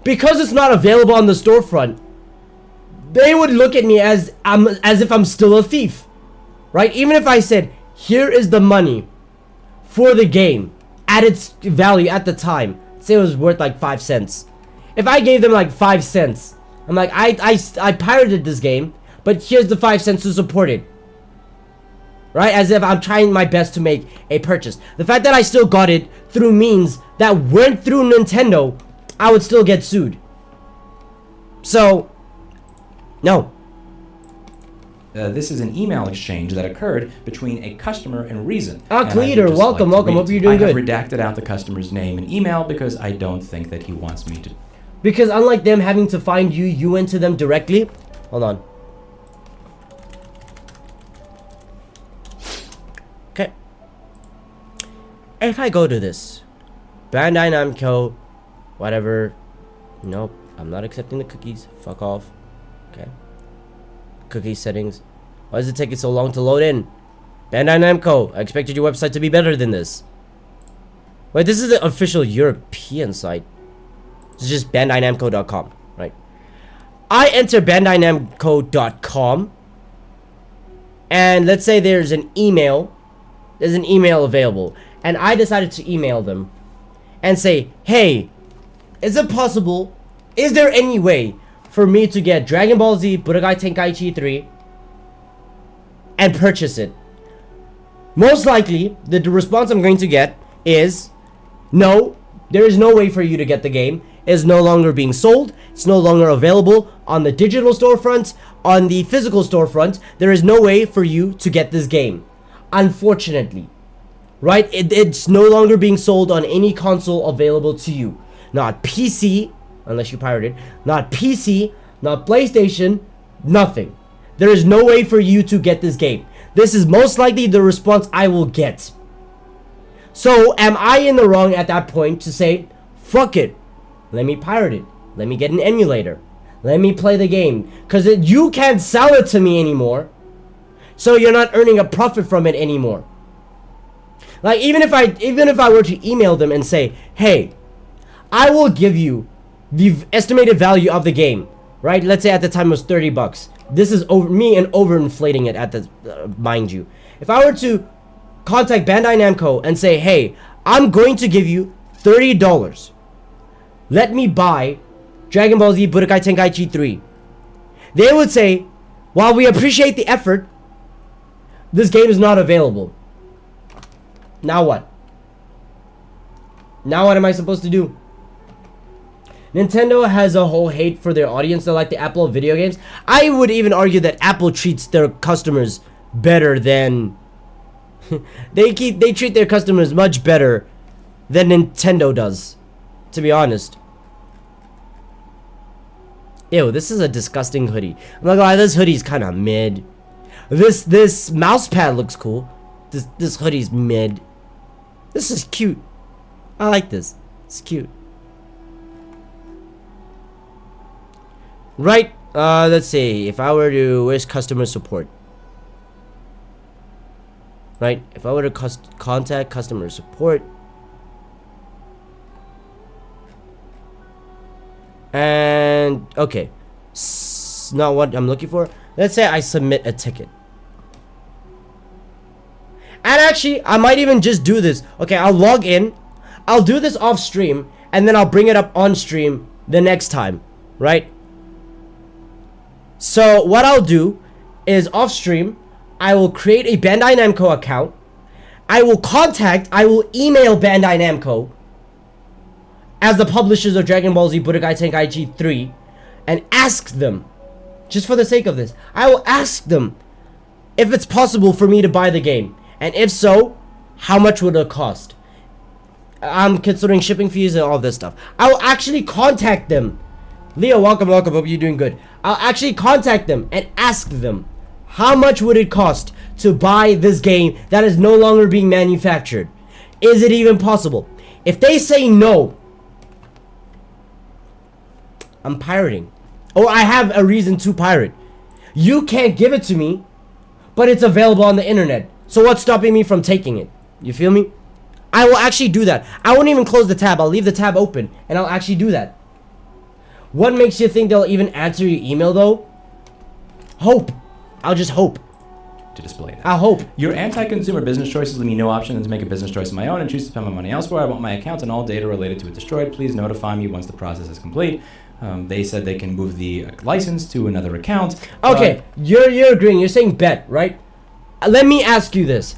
because it's not available on the storefront, they would look at me as if I'm still a thief, right? Even if I said, here is the money for the game at its value at the time, say it was worth like 5 cents. If I gave them like 5 cents, I'm like, I pirated this game, but here's the 5 cents to support it. Right? As if I'm trying my best to make a purchase. The fact that I still got it through means that went through Nintendo, I would still get sued. So, no.
This is an email exchange that occurred between a customer and Reason.
Cleater, welcome. Hope you're doing good.
I have redacted out the customer's name and email because I don't think that he wants me to.
Because unlike them having to find you, you went to them directly. Hold on. Okay. If I go to this, Bandai Namco, whatever. Nope, I'm not accepting the cookies. Fuck off. Okay. Cookie settings. Why does it take it so long to load in? Bandai Namco, I expected your website to be better than this. Wait, this is the official European site. It's just BandaiNamco.com, right? I enter BandaiNamco.com, and let's say there's an email. There's an email available, and I decided to email them and say, hey, is it possible? Is there any way for me to get Dragon Ball Z Budokai Tenkaichi 3 and purchase it? Most likely, the response I'm going to get is, no, there is no way for you to get the game. It is no longer being sold. It's no longer available on the digital storefront, on the physical storefront. There is no way for you to get this game. Unfortunately, right? It's no longer being sold on any console available to you. Not PC, unless you pirate it. Not PC, not PlayStation, nothing. There is no way for you to get this game. This is most likely the response I will get. So, am I in the wrong at that point to say, fuck it, let me pirate it. Let me get an emulator. Let me play the game. Because you can't sell it to me anymore. So you're not earning a profit from it anymore. Like, even if I were to email them and say, hey, I will give you the estimated value of the game, right? Let's say at the time it was $30. This is over me and overinflating it at the mind you. If I were to contact Bandai Namco and say, hey, I'm going to give you $30. Let me buy Dragon Ball Z Budokai Tenkaichi 3. They would say, while we appreciate the effort, this game is not available. Now what? Now what am I supposed to do? Nintendo has a whole hate for their audience. They're like the Apple of video games. I would even argue that Apple treats their customers better than... they treat their customers much better than Nintendo does, to be honest. Ew, this is a disgusting hoodie. I'm not gonna lie, this hoodie's kind of mid. This mouse pad looks cool. This hoodie's mid. This is cute. I like this. It's cute. Right, let's see. If I were to, where's customer support? Right, if I were to contact customer support. And, okay. Not what I'm looking for. Let's say I submit a ticket. And actually, I might even just do this. Okay, I'll log in. I'll do this off stream. And then I'll bring it up on stream the next time. Right? So, what I'll do is off stream, I will create a Bandai Namco account. I will email Bandai Namco as the publishers of Dragon Ball Z Budokai Tenkaichi 3 and ask them, just for the sake of this, I will ask them if it's possible for me to buy the game. And if so, how much would it cost? I'm considering shipping fees and all this stuff. I will actually contact them. Leo, welcome. Hope you're doing good. I'll actually contact them and ask them, how much would it cost to buy this game that is no longer being manufactured? Is it even possible? If they say no, I'm pirating. Or I have a reason to pirate. You can't give it to me, but it's available on the internet. So what's stopping me from taking it? You feel me? I will actually do that. I won't even close the tab. I'll leave the tab open and I'll actually do that. What makes you think they'll even answer your email though? Hope. I'll just hope.
To display that.
I'll hope.
Your anti-consumer business choices leave me no option than to make a business choice of my own and choose to spend my money elsewhere. I want my account and all data related to it destroyed. Please notify me once the process is complete. They said they can move the license to another account.
Okay, you're agreeing. You're saying bet, right? Let me ask you this.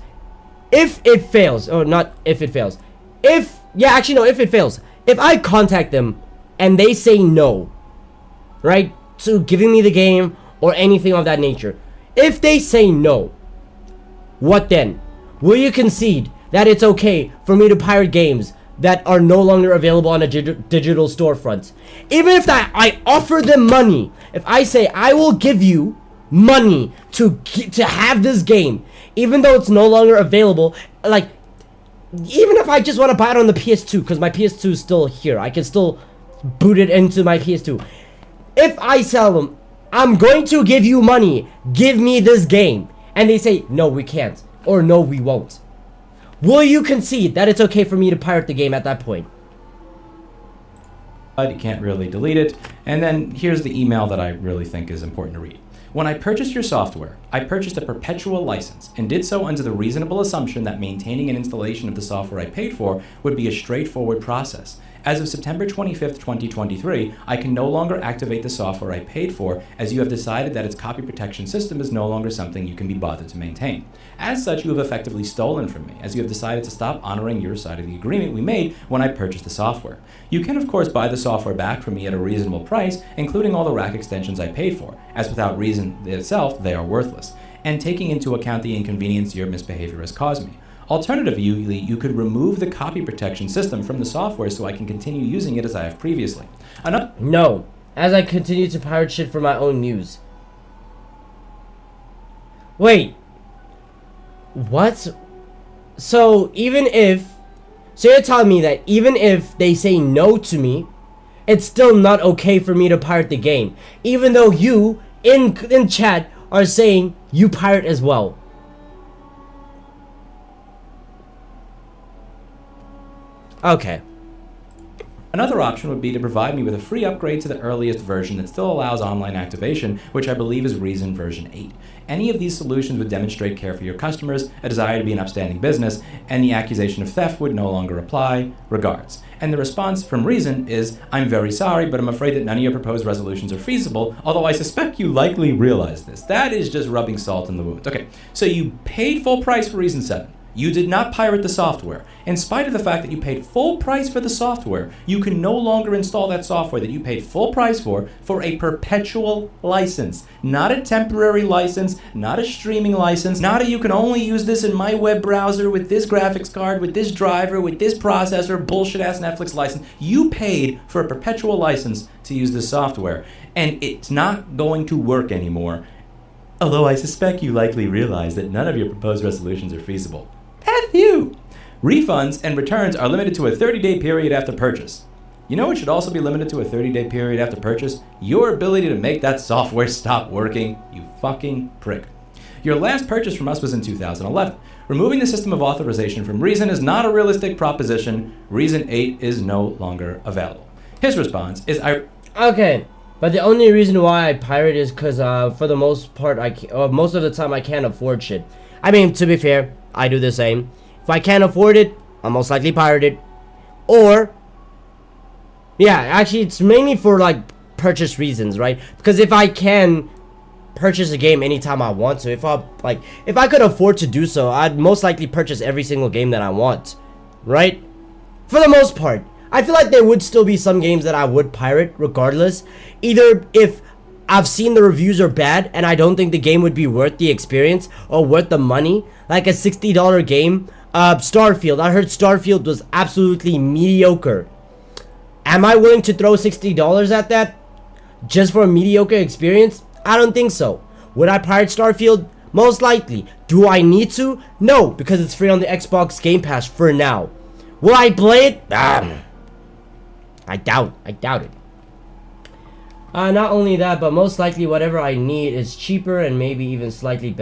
If it fails, or not if it fails. If it fails. If I contact them and they say no, right, to giving me the game or anything of that nature. If they say no, what then? Will you concede that it's okay for me to pirate games that are no longer available on a digital storefront? Even if I offer them money, if I say I will give you money to have this game, even though it's no longer available, like, even if I just want to buy it on the PS2, because my PS2 is still here, I can still boot it into my PS2. If I tell them, I'm going to give you money, give me this game, and they say, no, we can't. Or no, we won't. Will you concede that it's okay for me to pirate the game at that point?
You can't really delete it. And then here's the email that I really think is important to read. When I purchased your software, I purchased a perpetual license and did so under the reasonable assumption that maintaining an installation of the software I paid for would be a straightforward process. As of September 25th, 2023, I can no longer activate the software I paid for, as you have decided that its copy protection system is no longer something you can be bothered to maintain. As such, you have effectively stolen from me, as you have decided to stop honoring your side of the agreement we made when I purchased the software. You can of course buy the software back from me at a reasonable price, including all the rack extensions I paid for, as without reason itself, they are worthless, and taking into account the inconvenience your misbehavior has caused me. Alternatively, you could remove the copy protection system from the software so I can continue using it as I have previously.
No, as I continue to pirate shit for my own use. Wait. What? So you're telling me that even if they say no to me, it's still not okay for me to pirate the game, even though you in chat are saying you pirate as well. Okay.
Another option would be to provide me with a free upgrade to the earliest version that still allows online activation, which I believe is Reason version 8. Any of these solutions would demonstrate care for your customers, a desire to be an upstanding business, and the accusation of theft would no longer apply. Regards. And the response from Reason is, I'm very sorry, but I'm afraid that none of your proposed resolutions are feasible, although I suspect you likely realize this. That is just rubbing salt in the wound. Okay, so you paid full price for Reason 7. You did not pirate the software. In spite of the fact that you paid full price for the software, you can no longer install that software that you paid full price for a perpetual license. Not a temporary license, not a streaming license, not a you can only use this in my web browser with this graphics card, with this driver, with this processor, bullshit ass Netflix license. You paid for a perpetual license to use this software, and it's not going to work anymore. Although I suspect you likely realize that none of your proposed resolutions are feasible. F you! Refunds and returns are limited to a 30-day period after purchase. You know what should also be limited to a 30-day period after purchase? Your ability to make that software stop working, you fucking prick. Your last purchase from us was in 2011. Removing the system of authorization from Reason is not a realistic proposition. Reason 8 is no longer available. His response is,
Okay, but the only reason why I pirate is because for the most part, most of the time I can't afford shit. I mean, to be fair, I do the same. If I can't afford it, I'll most likely pirate it. Or, yeah, actually it's mainly for like purchase reasons, right? Because if I can purchase a game anytime I want to, if I could afford to do so, I'd most likely purchase every single game that I want, right? For the most part. I feel like there would still be some games that I would pirate regardless. Either if I've seen the reviews are bad and I don't think the game would be worth the experience or worth the money. Like a $60 game, Starfield. I heard Starfield was absolutely mediocre. Am I willing to throw $60 at that just for a mediocre experience? I don't think so. Would I pirate Starfield? Most likely. Do I need to? No, because it's free on the Xbox Game Pass for now. Will I play it? I doubt it. Not only that, but most likely whatever I need is cheaper and maybe even slightly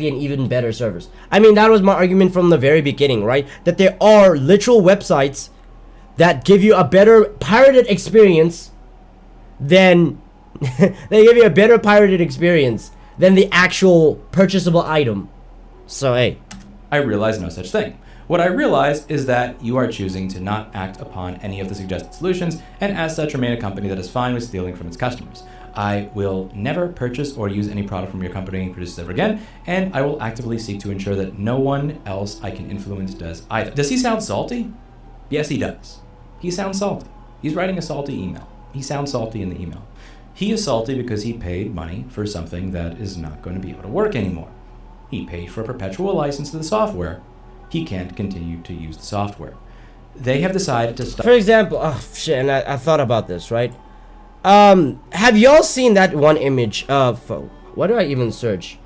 an even better servers. I mean, that was my argument from the very beginning, right? That there are literal websites that give you a better pirated experience than they give you a better pirated experience than the actual purchasable item. So hey,
I realize no such thing. What I realize is that you are choosing to not act upon any of the suggested solutions, and as such remain a company that is fine with stealing from its customers. I will never purchase or use any product from your company and produce ever again, and I will actively seek to ensure that no one else I can influence does either. Does he sound salty? Yes, he does. He sounds salty. He's writing a salty email. He sounds salty in the email. He is salty because he paid money for something that is not going to be able to work anymore. He paid for a perpetual license to the software. He can't continue to use the software. They have decided to stop.
For example, oh shit, and I thought about this, right? Have y'all seen that one image of, what do I even search?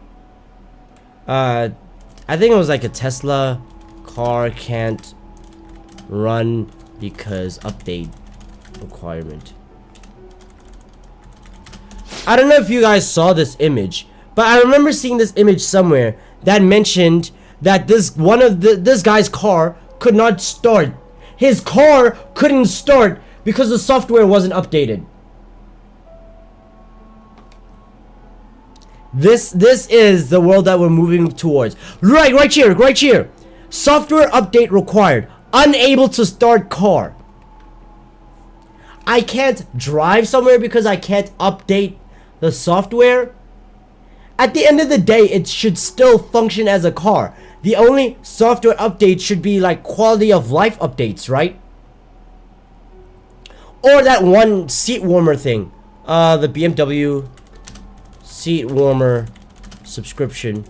I think it was like a Tesla car can't run because update requirement. I don't know if you guys saw this image, but I remember seeing this image somewhere that mentioned that this guy's car could not start. His car couldn't start because the software wasn't updated. This is the world that we're moving towards. Right here. Software update required. Unable to start car. I can't drive somewhere because I can't update the software. At the end of the day, it should still function as a car. The only software update should be like quality of life updates, right? Or that one seat warmer thing. The BMW seat warmer subscription.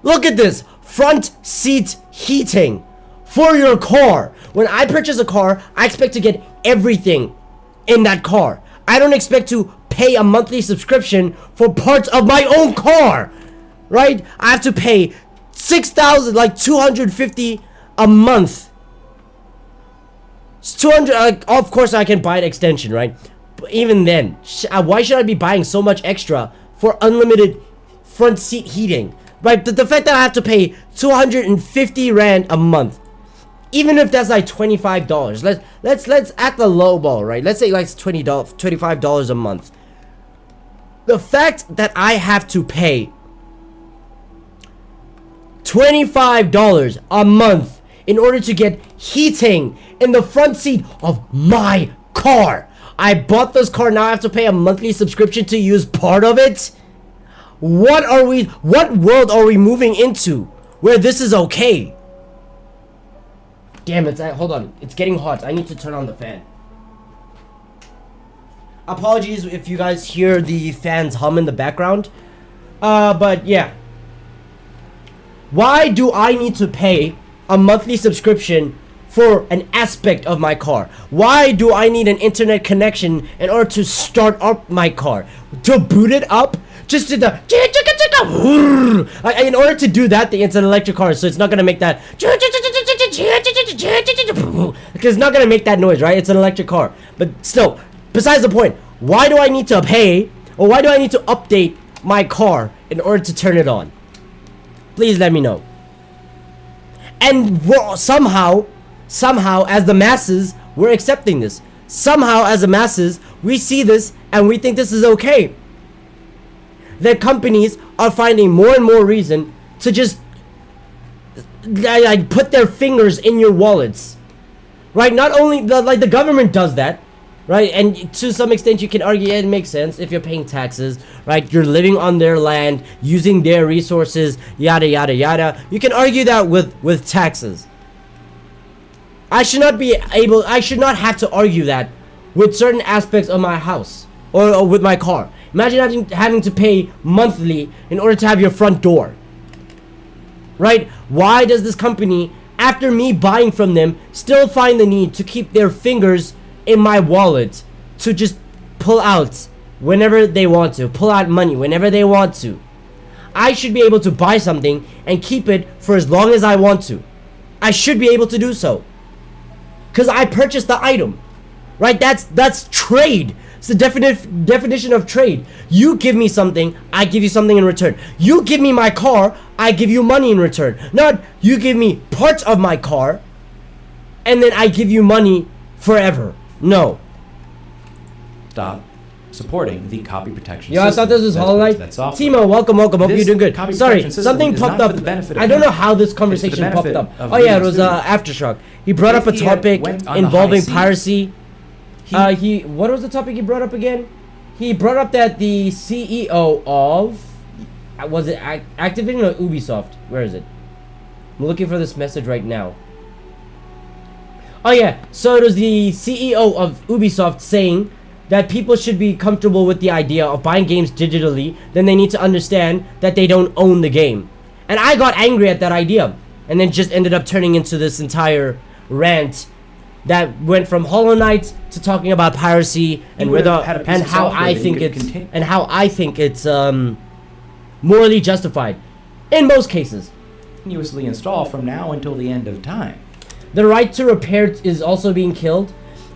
Look at this. Front seat heating for your car. When I purchase a car, I expect to get everything in that car. I don't expect to pay a monthly subscription for parts of my own car, right? I have to pay $6,000, like $250 a month. It's 200. Of course, I can buy an extension, right? But even then, why should I be buying so much extra for unlimited front seat heating? Right? The fact that I have to pay 250 Rand a month. Even if that's like $25, let's act the low ball, right? Let's say like $20, $25 a month. The fact that I have to pay $25 a month in order to get heating in the front seat of my car. I bought this car, now I have to pay a monthly subscription to use part of it. What world are we moving into where this is okay? Damn it, hold on. It's getting hot. I need to turn on the fan. Apologies if you guys hear the fans hum in the background. But yeah. Why do I need to pay a monthly subscription for an aspect of my car? Why do I need an internet connection in order to start up my car? To boot it up? Just to the in order to do that, it's an electric car, so it's not gonna make that because it's not gonna make that noise, right? It's an electric car. But still, besides the point, why do I need to pay, or why do I need to update my car in order to turn it on? Please let me know. And somehow, as the masses, we're accepting this. Somehow, as the masses, we see this and we think this is okay. That companies are finding more and more reason to just like put their fingers in your wallets, right? Not only like the government does that, right? And to some extent you can argue it makes sense if you're paying taxes, right? You're living on their land, using their resources, yada yada yada. You can argue that with taxes. I should not have to argue that with certain aspects of my house or with my car. Imagine having to pay monthly in order to have your front door. Right? Why does this company, after me buying from them, still find the need to keep their fingers in my wallet to just pull out whenever they want to, pull out money whenever they want to? I should be able to buy something and keep it for as long as I want to. I should be able to do so, because I purchased the item. Right? That's trade. It's the definition of trade. You give me something, I give you something in return. You give me my car, I give you money in return. Not you give me parts of my car and then I give you money forever. No.
Stop supporting the copy protection
Yo, I thought this was Hollow Knight. Timo, welcome. Hope you're doing good. Sorry, something popped up. I don't know how this conversation popped up. Oh yeah, it was Aftershock. He brought up a topic involving piracy. What was the topic he brought up again? He brought up that the CEO of, was it Activision or Ubisoft? Where is it? I'm looking for this message right now. Oh yeah, so it was the CEO of Ubisoft saying that people should be comfortable with the idea of buying games digitally, then they need to understand that they don't own the game. And I got angry at that idea, and then just ended up turning into this entire rant that went from Hollow Knight to talking about piracy and how I think it's morally justified in most cases.
Continuously install from now until the end of time.
The right to repair is also being killed.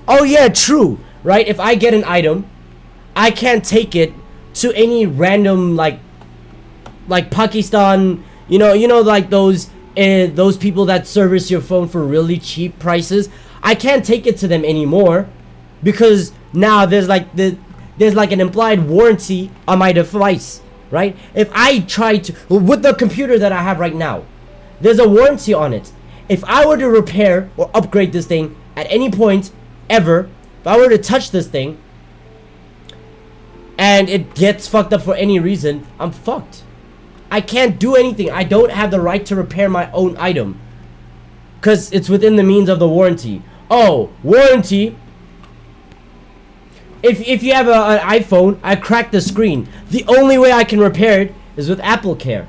Oh yeah, true. Right? If I get an item, I can't take it to any random like like Pakistan, like those people that service your phone for really cheap prices. I can't take it to them anymore because now there's like an implied warranty on my device, right? If I try to, with the computer that I have right now, there's a warranty on it. If I were to repair or upgrade this thing at any point ever, if I were to touch this thing and it gets fucked up for any reason, I'm fucked. I can't do anything. I don't have the right to repair my own item because it's within the means of the warranty. Oh, warranty. If you have an iPhone, I cracked the screen. The only way I can repair it is with Apple Care.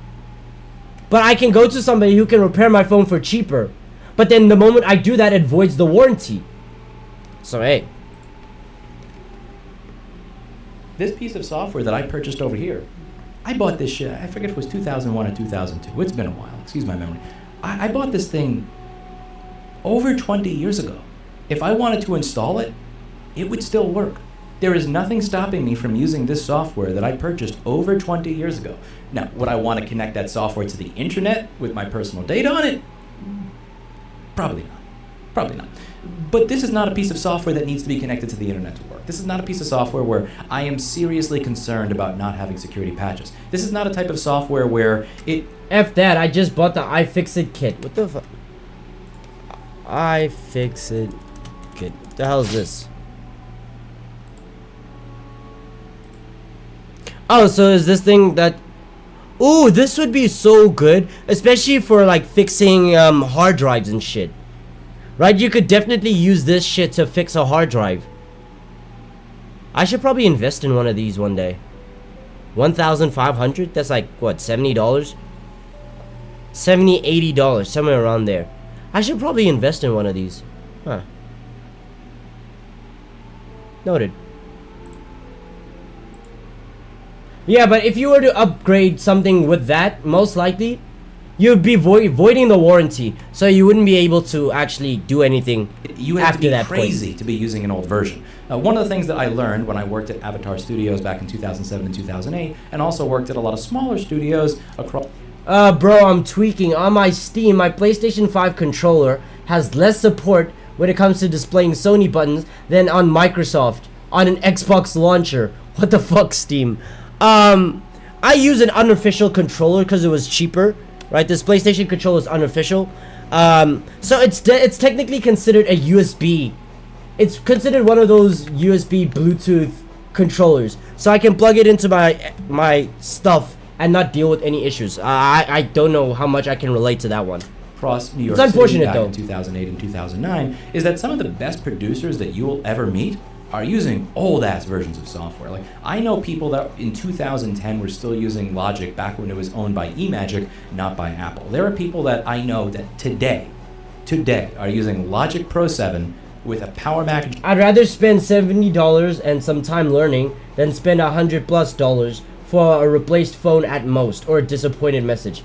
But I can go to somebody who can repair my phone for cheaper. But then the moment I do that, it voids the warranty. So, hey.
This piece of software that I purchased over here, I bought this shit, I forget if it was 2001 or 2002. It's been a while, excuse my memory. I bought this thing over 20 years ago. If I wanted to install it, it would still work. There is nothing stopping me from using this software that I purchased over 20 years ago. Now, would I want to connect that software to the internet with my personal data on it? Probably not. Probably not. But this is not a piece of software that needs to be connected to the internet to work. This is not a piece of software where I am seriously concerned about not having security patches. This is not a type of software where it...
F that, I just bought the iFixit kit. What the fuck? iFixit kit. What the hell is this? Oh, so is this thing that... Ooh, this would be so good. Especially for, like, fixing hard drives and shit. Right? You could definitely use this shit to fix a hard drive. I should probably invest in one of these one day. 1,500? That's like, what, $70? $70, $80, somewhere around there. I should probably invest in one of these. Huh. Noted. Yeah, but if you were to upgrade something with that, most likely, you'd be voiding the warranty. So you wouldn't be able to actually do anything
You have
after
to be
that
crazy
point.
to be using an old version. One of the things that I learned when I worked at Avatar Studios back in 2007 and 2008, and also worked at a lot of smaller studios across...
Bro, I'm tweaking. On my Steam, my PlayStation 5 controller has less support when it comes to displaying Sony buttons than on Microsoft on an Xbox launcher. What the fuck, Steam? I use an unofficial controller because it was cheaper, right? This PlayStation controller is unofficial. So it's technically considered a USB. It's considered one of those USB Bluetooth controllers. So I can plug it into my stuff and not deal with any issues. I don't know how much I can relate to that one.
Across New York
It's unfortunate,
City back
though.
in 2008 and 2009 is that some of the best producers that you will ever meet are using old-ass versions of software. Like, I know people that in 2010 were still using Logic back when it was owned by eMagic, not by Apple. There are people that I know that today are using Logic Pro 7 with a Power Mac.
I'd rather spend $70 and some time learning than spend $100+ for a replaced phone at most, or a disappointed message.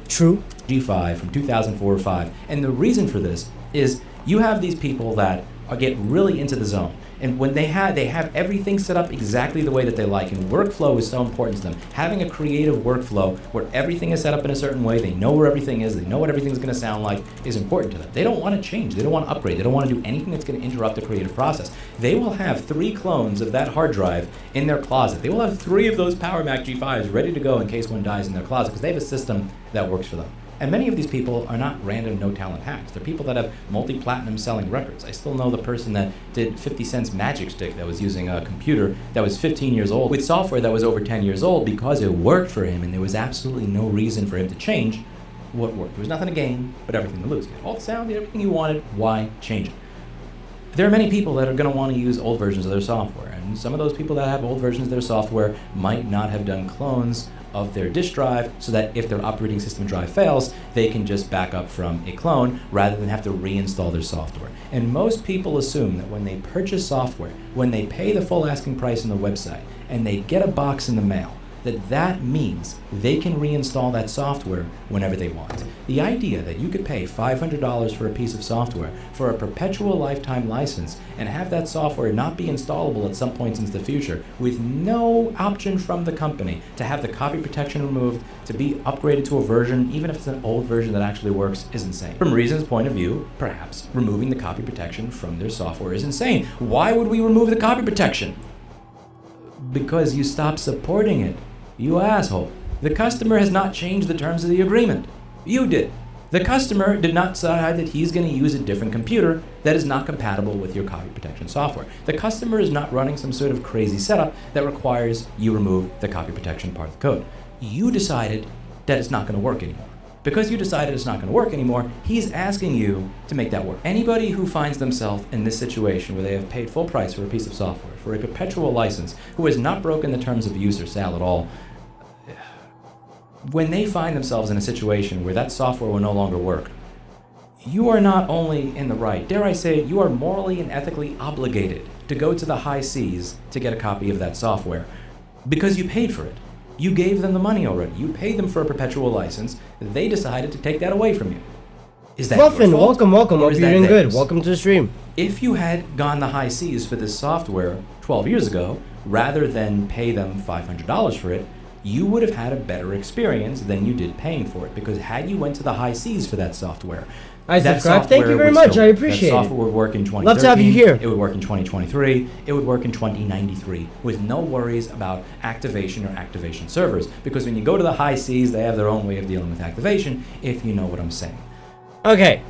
True.
G5 from 2004 or 5. And the reason for this is you have these people that get really into the zone. And when they have everything set up exactly the way that they like, and workflow is so important to them. Having a creative workflow where everything is set up in a certain way, they know where everything is, they know what everything's going to sound like, is important to them. They don't want to change, they don't want to upgrade, they don't want to do anything that's going to interrupt the creative process. They will have 3 clones of that hard drive in their closet. They will have 3 of those Power Mac G5s ready to go in case one dies in their closet because they have a system that works for them. And many of these people are not random no-talent hacks. They're people that have multi-platinum selling records. I still know the person that did 50 Cent's Magic Stick that was using a computer that was 15 years old with software that was over 10 years old because it worked for him and there was absolutely no reason for him to change what worked. There was nothing to gain, but everything to lose. He had all the sound, he had everything you wanted. Why change it? There are many people that are going to want to use old versions of their software, and some of those people that have old versions of their software might not have done clones of their disk drive so that if their operating system drive fails, they can just back up from a clone rather than have to reinstall their software. And most people assume that when they purchase software, when they pay the full asking price on the website, and they get a box in the mail, that means they can reinstall that software whenever they want. The idea that you could pay $500 for a piece of software for a perpetual lifetime license and have that software not be installable at some point into the future with no option from the company to have the copy protection removed, to be upgraded to a version, even if it's an old version that actually works, is insane. From Reason's point of view, perhaps removing the copy protection from their software is insane. Why would we remove the copy protection? Because you stopped supporting it. You asshole. The customer has not changed the terms of the agreement. You did. The customer did not decide that he's going to use a different computer that is not compatible with your copy protection software. The customer is not running some sort of crazy setup that requires you remove the copy protection part of the code. You decided that it's not going to work anymore. Because you decided it's not going to work anymore, he's asking you to make that work. Anybody who finds themselves in this situation where they have paid full price for a piece of software, for a perpetual license, who has not broken the terms of use or sale at all, when they find themselves in a situation where that software will no longer work, you are not only in the right, dare I say, you are morally and ethically obligated to go to the high seas to get a copy of that software because you paid for it. You gave them the money already. You paid them for a perpetual license. They decided to take that away from you. Is that
Muffin,
your fault,
welcome.
or
Hope
is
you're
that
doing good.
theirs?
Welcome to the stream.
If you had gone the high seas for this software 12 years ago, rather than pay them $500 for it, you would have had a better experience than you did paying for it. Because had you went to the high seas for that software,
I
that
subscribe. Thank you
software
very
would
much.
still-
I appreciate
that
it.
software would work in 2013.
Love to have you here.
It would work in 2023. It would work in 2093 with no worries about activation or activation servers. Because when you go to the high seas, they have their own way of dealing with activation, if you know what I'm saying.
Okay,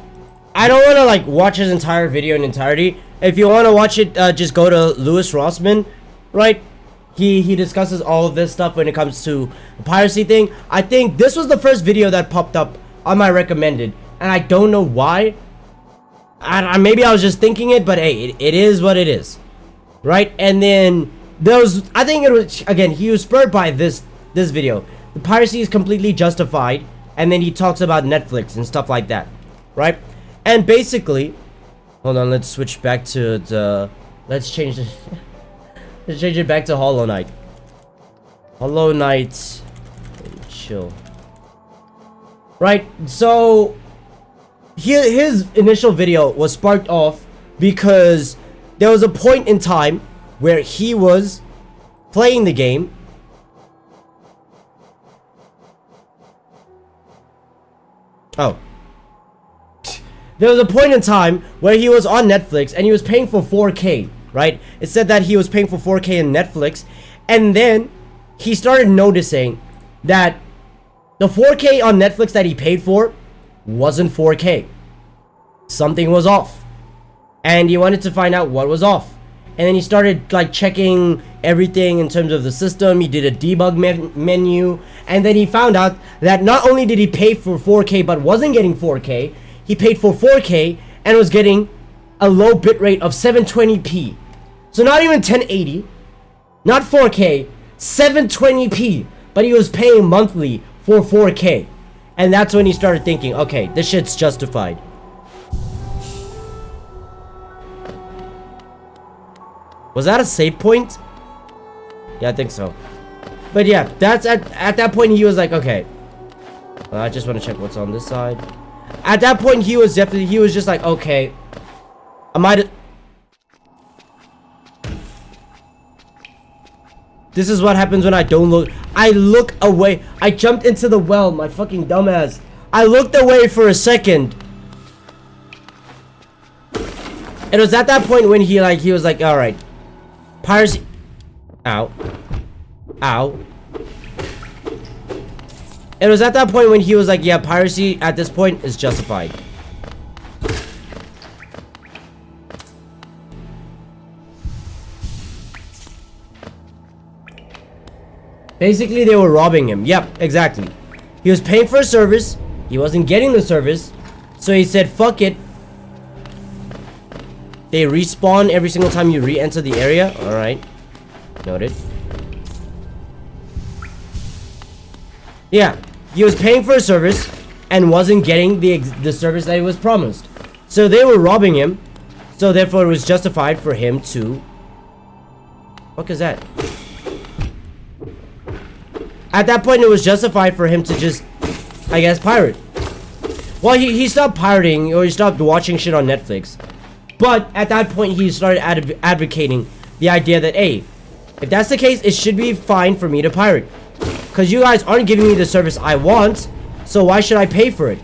I don't want to like watch his entire video in entirety. If you want to watch it, just go to Louis Rossman, right? He discusses all of this stuff when it comes to the piracy thing. I think this was the first video that popped up on my recommended, and I don't know why. Maybe I was just thinking it, but hey, it is what it is, right? And then there was, I think it was, again, he was spurred by this video. The piracy is completely justified, and then he talks about Netflix and stuff like that, right? And basically, hold on, let's switch back to the, let's change the let's change it back to Hollow Knight. Hollow Knight, chill. Right, so his initial video was sparked off because there was a point in time where he was playing the game. Oh. There was a point in time where he was on Netflix and he was paying for 4K, right? It said that he was paying for 4K in Netflix, and then he started noticing that the 4K on Netflix that he paid for wasn't 4K. Something was off. And he wanted to find out what was off. And then he started like checking everything in terms of the system. He did a debug menu. And then he found out that not only did he pay for 4K but wasn't getting 4K, he paid for 4K and was getting a low bitrate of 720p. So not even 1080, not 4K, 720p. But he was paying monthly for 4K. And that's when he started thinking, okay, this shit's justified. Was that a save point? Yeah, I think so. But yeah, that's at that point he was like, okay. I just want to check what's on this side. At that point he was just like, okay. I might. This is what happens when I don't look. I look away. I jumped into the well, my fucking dumbass. I looked away for a second. It was at that point when he was like, all right, piracy. Ow. Ow. It was at that point when he was like, yeah, piracy at this point is justified. Basically, they were robbing him. Yep, exactly. He was paying for a service. He wasn't getting the service. So he said, fuck it. They respawn every single time you re-enter the area. Alright. Noted. Yeah. He was paying for a service and wasn't getting the service that he was promised. So they were robbing him. So therefore it was justified for him to... What is that? At that point, it was justified for him to just, I guess, pirate. Well, he stopped pirating, or he stopped watching shit on Netflix. But at that point, he started advocating the idea that, hey, if that's the case, it should be fine for me to pirate. Because you guys aren't giving me the service I want, so why should I pay for it?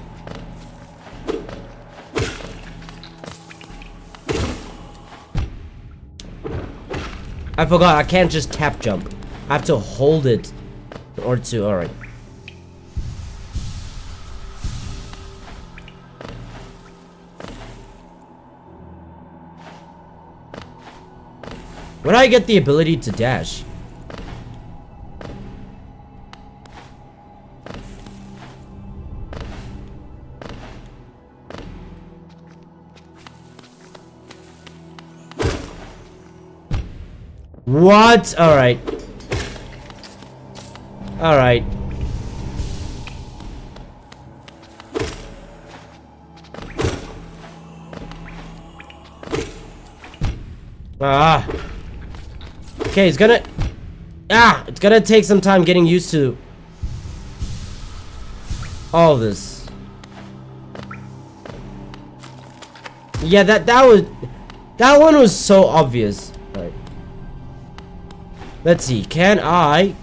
I forgot, I can't just tap jump. I have to hold it in order to, alright. Where do I get the ability to dash? What? Alright. Alright. Ah. Okay, it's gonna take some time getting used to all of this. Yeah, that one was so obvious. All right. Let's see. Can I?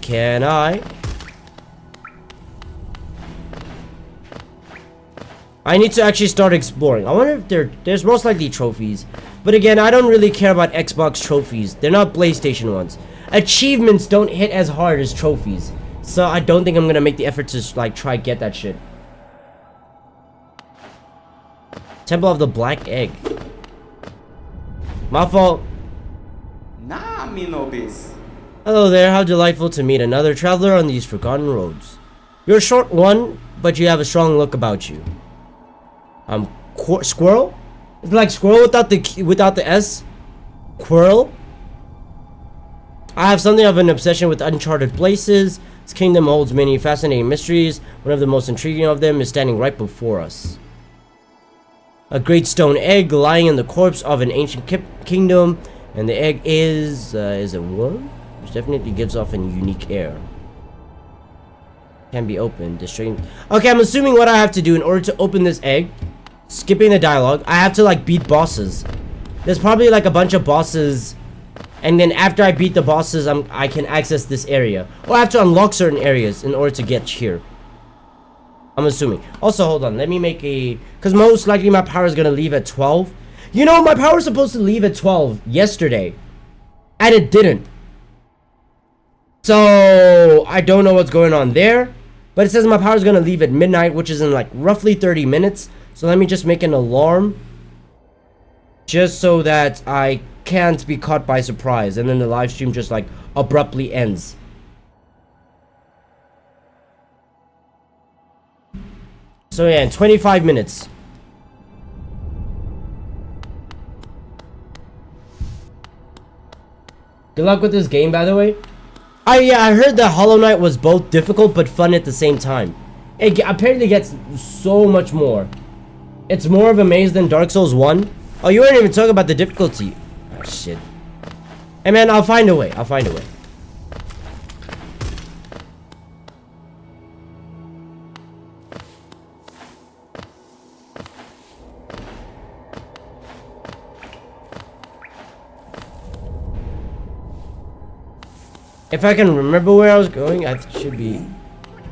I need to actually start exploring. I wonder if there's most likely trophies. But again, I don't really care about Xbox trophies. They're not PlayStation ones. Achievements don't hit as hard as trophies. So I don't think I'm gonna make the effort to like try get that shit. Temple of the Black Egg. My fault.
Nah, me no biz.
Hello there, how delightful to meet another traveler on these forgotten roads. You're a short one, but you have a strong look about you. Squirrel? It's like squirrel without the S. Quirrell. I have something of an obsession with uncharted places. This kingdom holds many fascinating mysteries. One of the most intriguing of them is standing right before us. A great stone egg lying in the corpse of an ancient kingdom, and the egg is a worm, which definitely gives off a unique air. Can be opened. Okay, I'm assuming what I have to do in order to open this egg. Skipping the dialogue, I have to like beat bosses. There's probably like a bunch of bosses, and then after I beat the bosses, I can access this area, or I have to unlock certain areas in order to get here. I'm assuming. Also, hold on, let me make a, because most likely my power is gonna leave at 12. You know, my power was supposed to leave at 12 yesterday, and it didn't. So I don't know what's going on there, but it says my power is gonna leave at midnight, which is in like roughly 30 minutes. So let me just make an alarm, just so that I can't be caught by surprise, and then the live stream just like abruptly ends. So yeah, in 25 minutes. Good luck with this game, by the way. I heard that Hollow Knight was both difficult but fun at the same time. It apparently gets so much more. It's more of a maze than Dark Souls 1. Oh, you weren't even talking about the difficulty. Oh, shit. Hey, man, I'll find a way. If I can remember where I was going, I should be...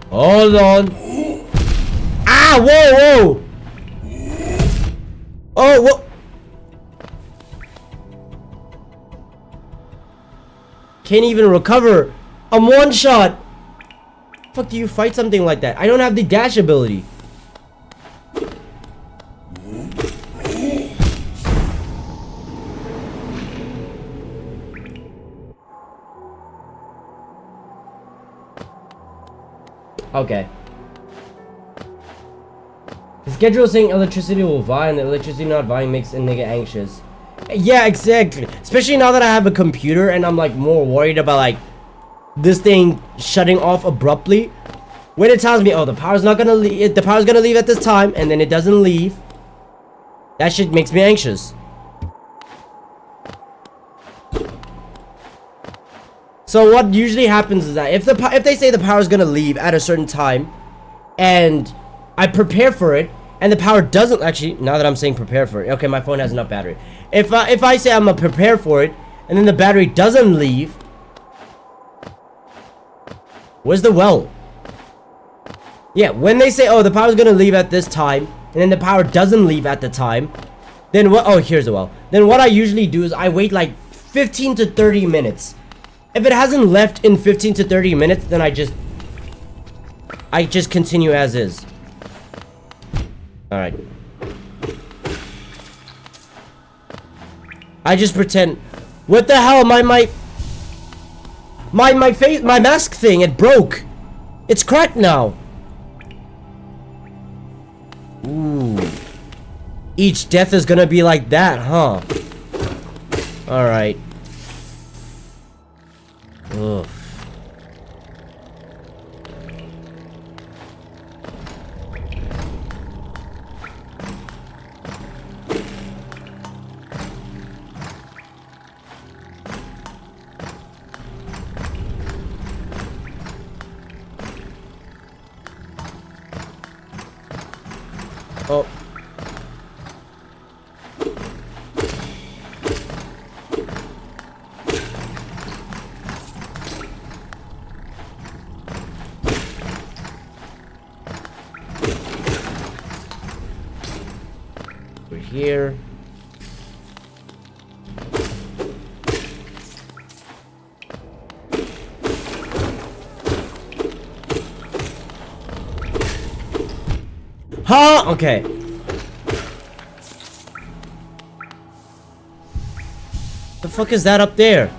Hold on. Ah, whoa! Oh, what? Can't even recover. I'm one shot. Fuck, do you fight something like that? I don't have the dash ability. Okay. The schedule saying electricity will vie, and the electricity not vying makes a nigga anxious. Yeah, exactly. Especially now that I have a computer and I'm like more worried about like this thing shutting off abruptly. When it tells me, oh, the power's not gonna leave, the power's gonna leave at this time, and then it doesn't leave. That shit makes me anxious. So what usually happens is that if they say the power is gonna leave at a certain time, and I prepare for it, and the power doesn't actually. Now that I'm saying prepare for it, okay, my phone has enough battery. If I say I'm gonna prepare for it, and then the battery doesn't leave, where's the well? Yeah, when they say, oh, the power's gonna leave at this time, and then the power doesn't leave at the time, then what? Oh, here's the well. Then what I usually do is I wait like 15 to 30 minutes. If it hasn't left in 15 to 30 minutes, then I just continue as is. Alright. I just pretend. What the hell? My mask thing, it broke. It's cracked now. Ooh. Each death is gonna be like that, huh? Alright. Ugh. Oh. We're here. Huh? Okay. The fuck is that up there?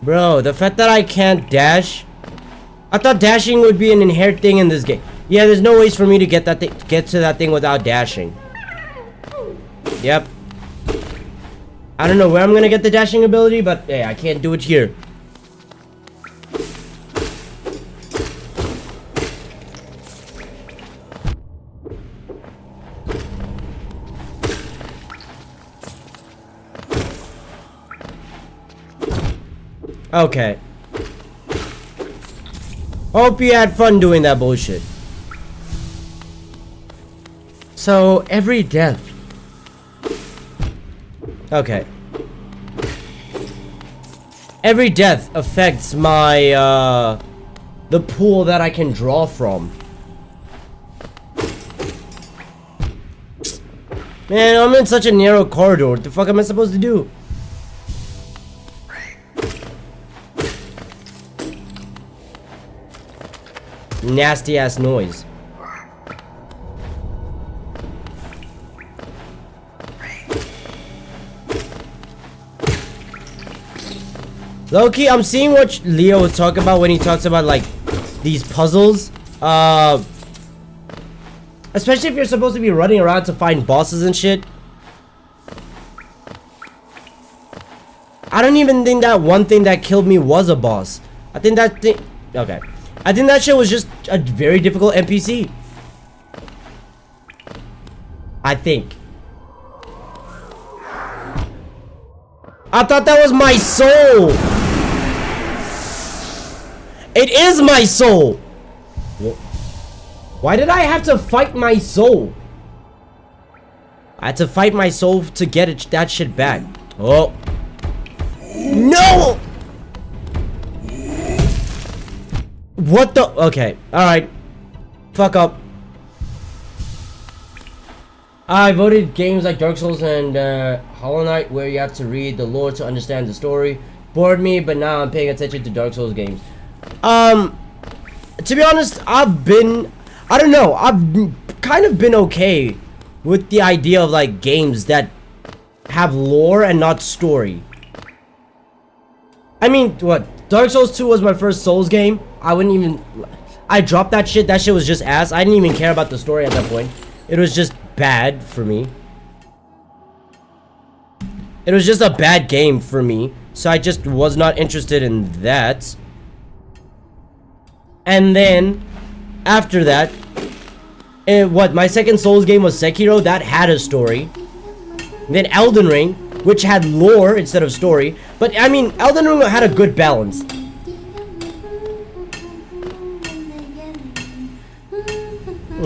Bro, the fact that I can't dash. I thought dashing would be an inherent thing in this game. Yeah, there's no ways for me to get to that thing without dashing. Yep. I don't know where I'm gonna get the dashing ability, but hey, I can't do it here. Okay. Hope you had fun doing that bullshit. So, every death. Okay. Every death affects my, the pool that I can draw from. Man, I'm in such a narrow corridor. What the fuck am I supposed to do? Nasty ass noise. Low-key, I'm seeing what Leo was talking about when he talks about like these puzzles. Especially if you're supposed to be running around to find bosses and shit. I don't even think that one thing that killed me was a boss. I think that thing. Okay. I think that shit was just a very difficult NPC. I think. I thought that was my soul. It is my soul. Why did I have to fight my soul? I had to fight my soul to get it, that shit back. Oh. No! What the? Okay. Alright. Fuck up. I voted games like Dark Souls and Hollow Knight where you have to read the lore to understand the story. Bored me, but now I'm paying attention to Dark Souls games. To be honest, I don't know, I've kind of been okay with the idea of like games that have lore and not story. I mean, what? Dark Souls 2 was my first Souls game. I dropped that shit. That shit was just ass. I didn't even care about the story at that point. It was just bad for me. It was just a bad game for me. So I just was not interested in that. And then after that, my second Souls game was Sekiro. That had a story. Then Elden Ring, which had lore instead of story. But I mean, Elden Ring had a good balance.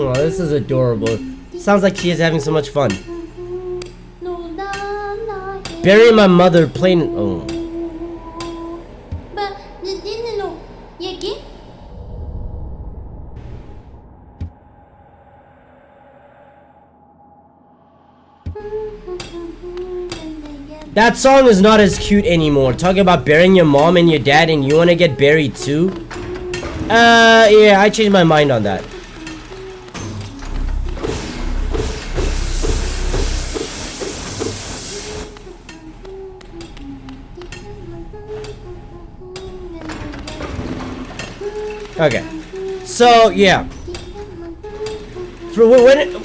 Oh, this is adorable. Sounds like she is having so much fun. Bury my mother playing. Oh. That song is not as cute anymore. Talking about burying your mom and your dad and you want to get buried too? Yeah, I changed my mind on that. Okay. So, yeah.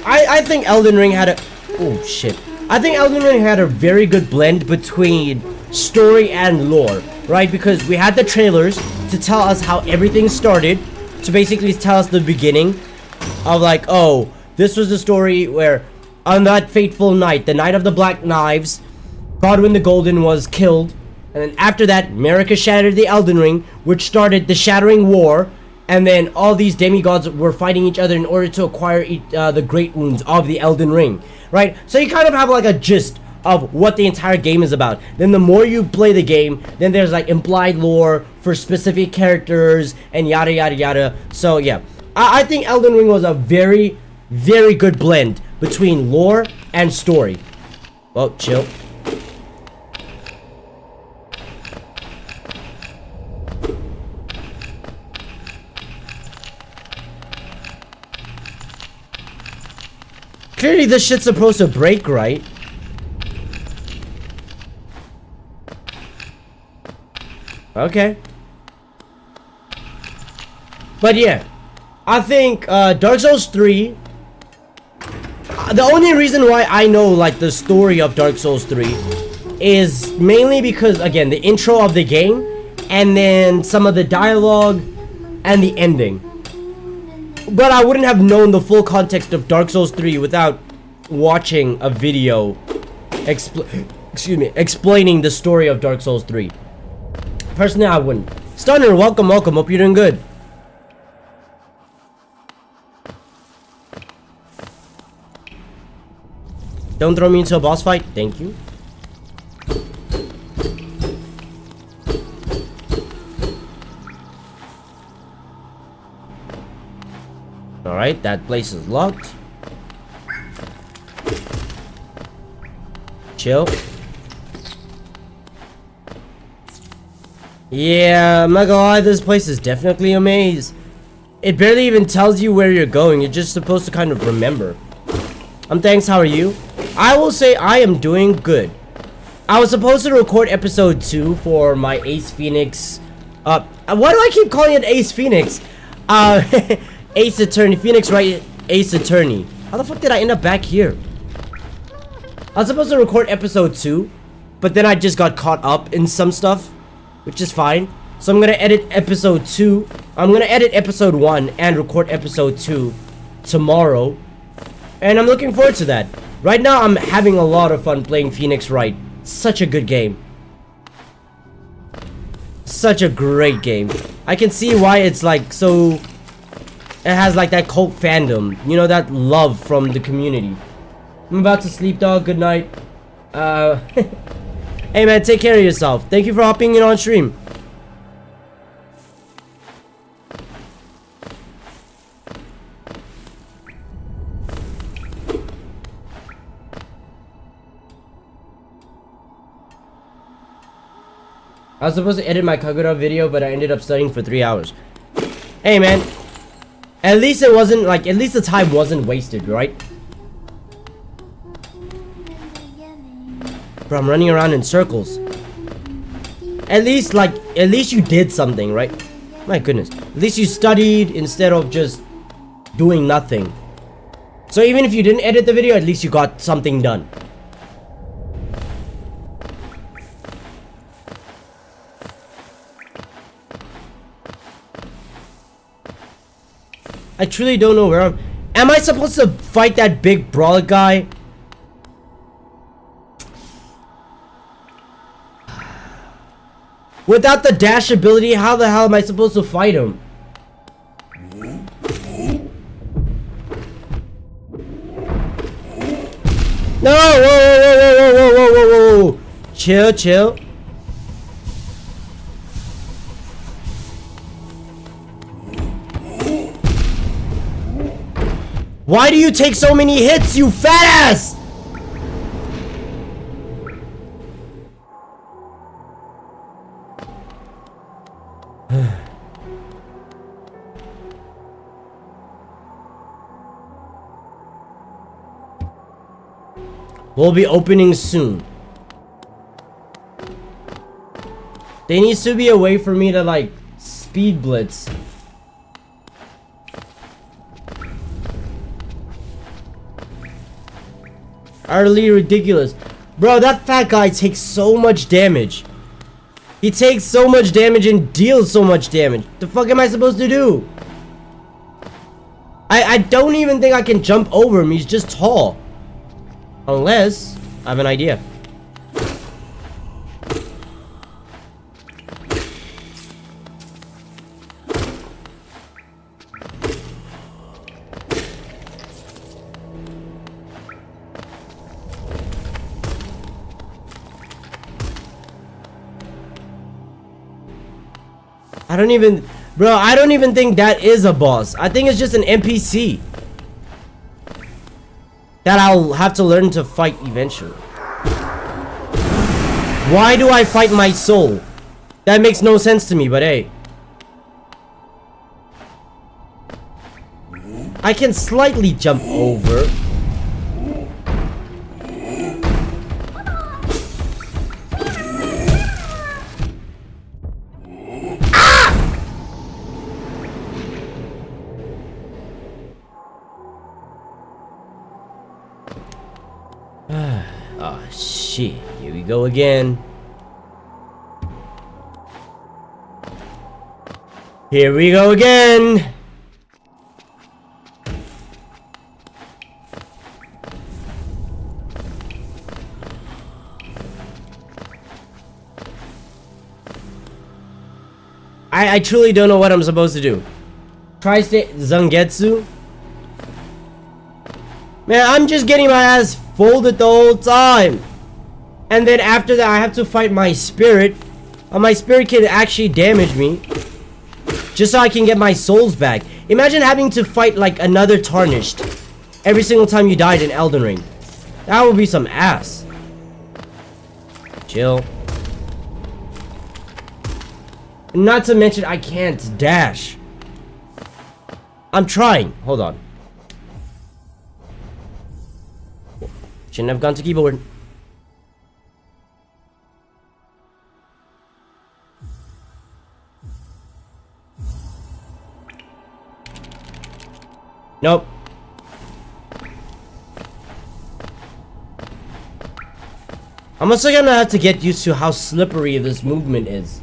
I think Elden Ring had a... Oh, shit. I think Elden Ring had a very good blend between story and lore, right? Because we had the trailers to tell us how everything started, to basically tell us the beginning of like, oh, this was the story where on that fateful night, the night of the Black Knives, Godwyn the Golden was killed, and then after that, Marika shattered the Elden Ring, which started the Shattering War, and then all these demigods were fighting each other in order to acquire the Great Wounds of the Elden Ring. Right? So you kind of have like a gist of what the entire game is about. Then the more you play the game, then there's like implied lore for specific characters and yada yada yada. So yeah, I think Elden Ring was a very, very good blend between lore and story. Well, chill. Clearly this shit's supposed to break, right? Okay. But yeah, I think Dark Souls 3, the only reason why I know like the story of Dark Souls 3 is mainly because, again, the intro of the game and then some of the dialogue and the ending. But I wouldn't have known the full context of Dark Souls 3 without watching a video explaining the story of Dark Souls 3. Personally, I wouldn't. Stunner, welcome, welcome. Hope you're doing good. Don't throw me into a boss fight. Thank you. Alright, that place is locked. Chill. Yeah, I'm not gonna lie, this place is definitely a maze. It barely even tells you where you're going. You're just supposed to kind of remember. Thanks, how are you? I will say I am doing good. I was supposed to record episode 2 for my Ace Phoenix. Why do I keep calling it Ace Phoenix? Ace Attorney. Phoenix Wright Ace Attorney. How the fuck did I end up back here? I was supposed to record episode 2, but then I just got caught up in some stuff, which is fine. So I'm gonna edit episode 2. I'm gonna edit episode 1 and record episode 2 tomorrow. And I'm looking forward to that. Right now, I'm having a lot of fun playing Phoenix Wright. Such a good game. Such a great game. I can see why it's like so... It has like that cult fandom. You know, that love from the community. I'm about to sleep, dog. Good night. Hey man, take care of yourself. Thank you for hopping in on stream. I was supposed to edit my Kagura video, but I ended up studying for 3 hours. Hey man, at least it wasn't like, at least the time wasn't wasted, right? Bro, I'm running around in circles. At least you did something, right? My goodness. At least you studied instead of just doing nothing. So even if you didn't edit the video, at least you got something done. I truly don't know where I'm. Am I supposed to fight that big brolic guy? Without the dash ability, how the hell am I supposed to fight him? No! Whoa, whoa, whoa, whoa, whoa, whoa, whoa, whoa. Chill, chill. Why do you take so many hits, you fat ass? We'll be opening soon. There needs to be a way for me to like speed blitz. Utterly ridiculous. Bro, that fat guy takes so much damage. He takes so much damage and deals so much damage. The fuck am I supposed to do? I don't even think I can jump over him. He's just tall. Unless I have an idea. I don't even think that is a boss. I think it's just an NPC that I'll have to learn to fight eventually. Why do I fight my soul? That makes no sense to me, but hey. I can slightly jump over. Oh shit, here we go again. Here we go again. I truly don't know what I'm supposed to do. Tri-State Zangetsu? Man, I'm just getting my ass folded the whole time. And then after that, I have to fight my spirit. And my spirit can actually damage me. Just so I can get my souls back. Imagine having to fight like another Tarnished every single time you died in Elden Ring. That would be some ass. Chill. Not to mention, I can't dash. I'm trying. Hold on. Shouldn't have gone to keyboard. Nope. I'm also gonna have to get used to how slippery this movement is.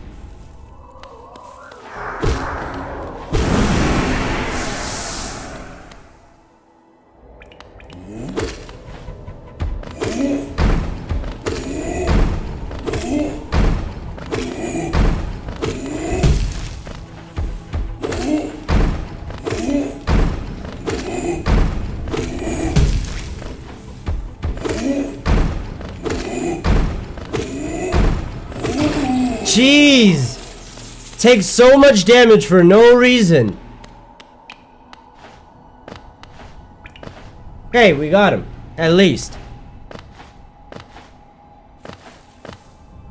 Jeez! Takes so much damage for no reason. Hey, we got him. At least.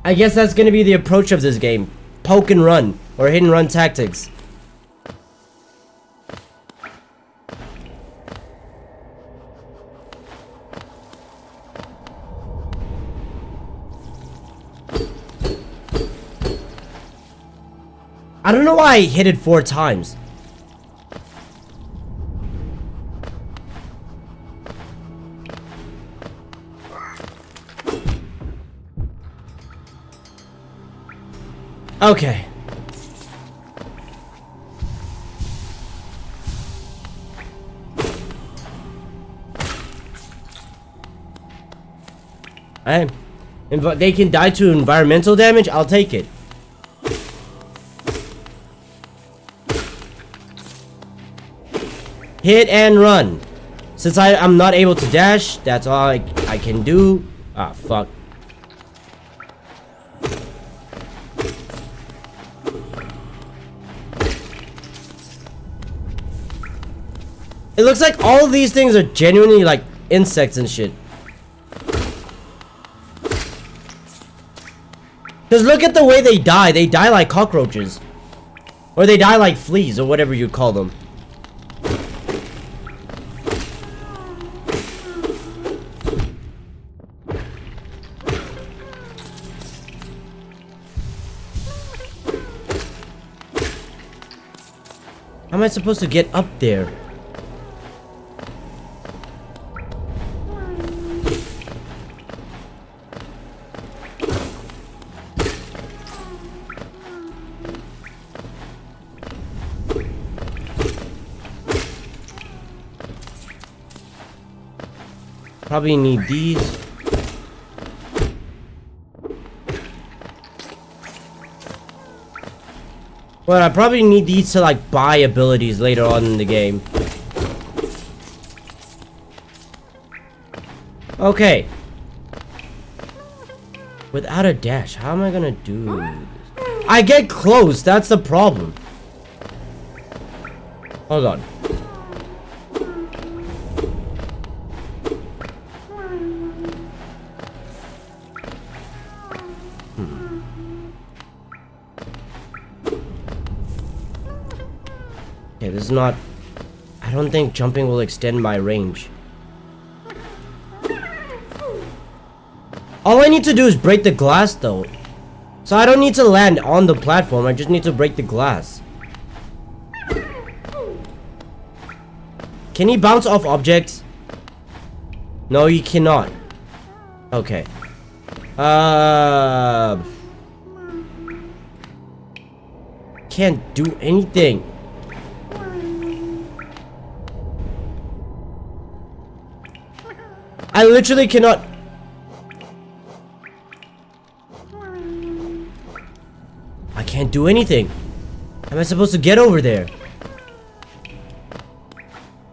I guess that's gonna be the approach of this game. Poke and run. Or hit and run tactics. I don't know why I hit it 4 times. Okay. They can die to environmental damage. I'll take it. Hit and run. Since I'm not able to dash, that's all I can do. Ah, fuck. It looks like all of these things are genuinely like insects and shit. Because look at the way they die. They die like cockroaches. Or they die like fleas or whatever you call them. How am I supposed to get up there? Probably need these. Well, I probably need these to like buy abilities later on in the game. Okay. Without a dash, how am I gonna do this? I get close, that's the problem. Hold on. Okay, this is not... I don't think jumping will extend my range. All I need to do is break the glass though. So I don't need to land on the platform, I just need to break the glass. Can he bounce off objects? No, he cannot. Okay. Can't do anything. I literally cannot. I can't do anything. How am I supposed to get over there?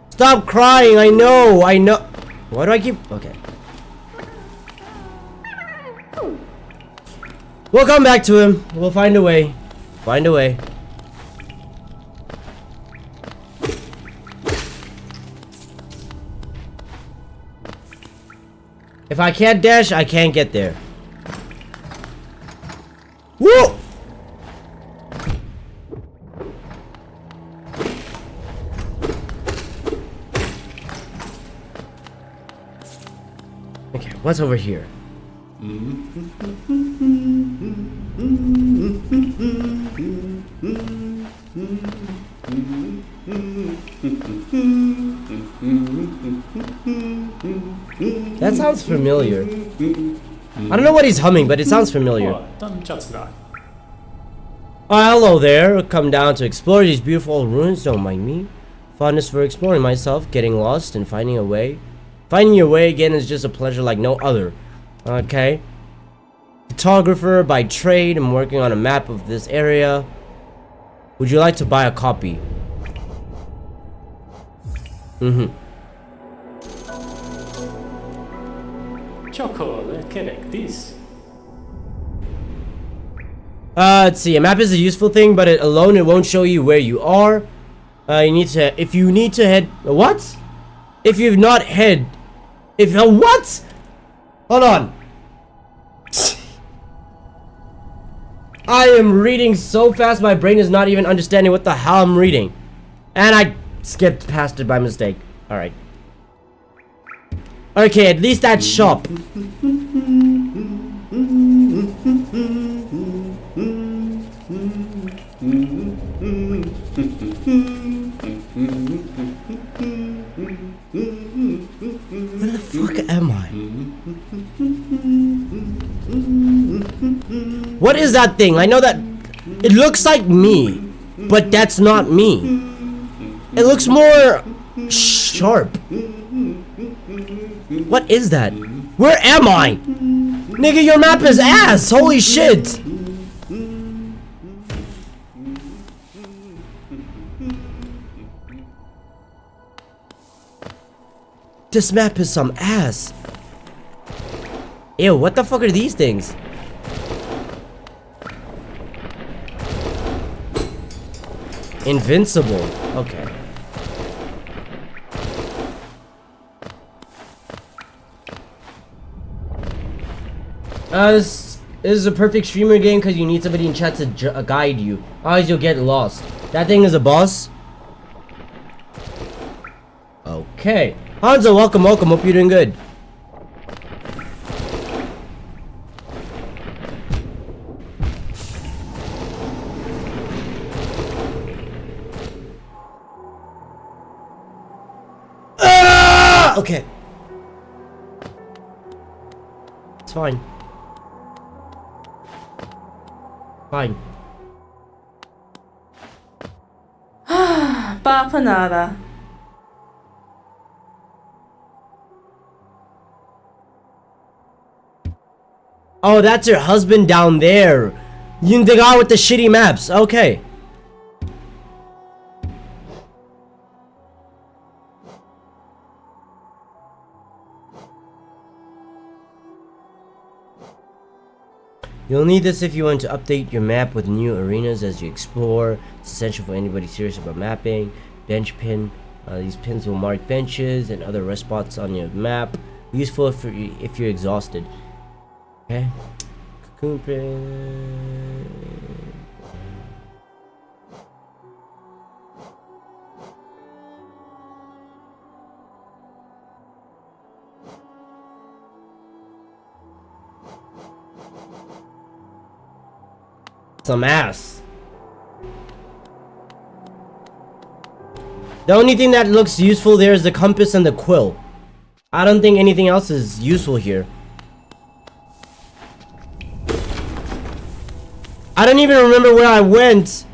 Stop crying, I know. Why do I keep... Okay. We'll come back to him. We'll find a way. Find a way. If I can't dash, I can't get there. Whoa! Okay, what's over here? That sounds familiar. I don't know what he's humming, but it sounds familiar. Oh, hello there. Come down to explore these beautiful ruins, don't mind me. Fondness for exploring myself, getting lost, and finding a way. Finding your way again is just a pleasure like no other. Okay. Photographer by trade. I'm working on a map of this area. Would you like to buy a copy? Let's see. A map is a useful thing, but alone it won't show you where you are. If you need to head... What? If you've not head... What? Hold on. I am reading so fast my brain is not even understanding what the hell I'm reading. And I skipped past it by mistake. Alright. Okay, at least that shop. Where the fuck am I? What is that thing? I know that it looks like me, but that's not me. It looks more sharp. What is that? Where am I? Nigga, your map is ass! Holy shit! This map is some ass. Ew, what the fuck are these things? Invincible. Okay. This is a perfect streamer game because you need somebody in chat to guide you. Otherwise you'll get lost. That thing is a boss? Okay. Hanzo, welcome, welcome. Hope you're doing good. Okay. It's fine. Fine.
Papa nada.
Oh, that's your husband down there. You the guy with the shitty maps. Okay. You'll need this if you want to update your map with new arenas as you explore. It's essential for anybody serious about mapping. Bench pin. These pins will mark benches and other rest spots on your map. Useful if you're exhausted. Okay. Cocoon pin. Some ass. The only thing that looks useful there is the compass and the quill. I don't think anything else is useful here. I don't even remember where I went.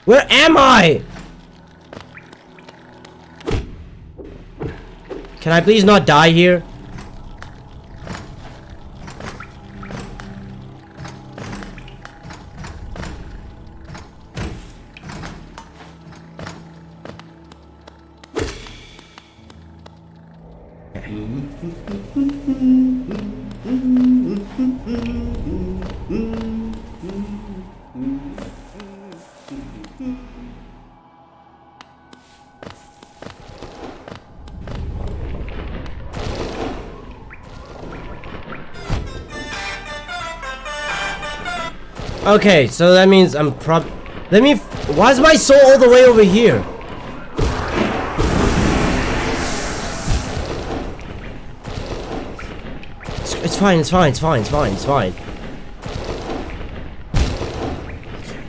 Where am I? Can I please not die here? Okay, so that means I'm why is my soul all the way over here? It's fine, it's fine, it's fine, it's fine, it's fine.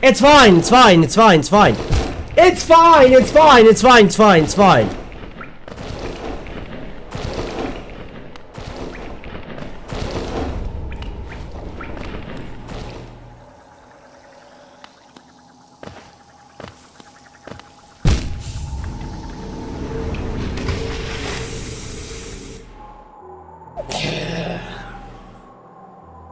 It's fine, it's fine, it's fine, it's fine. It's fine, it's fine, it's fine, it's fine, it's fine.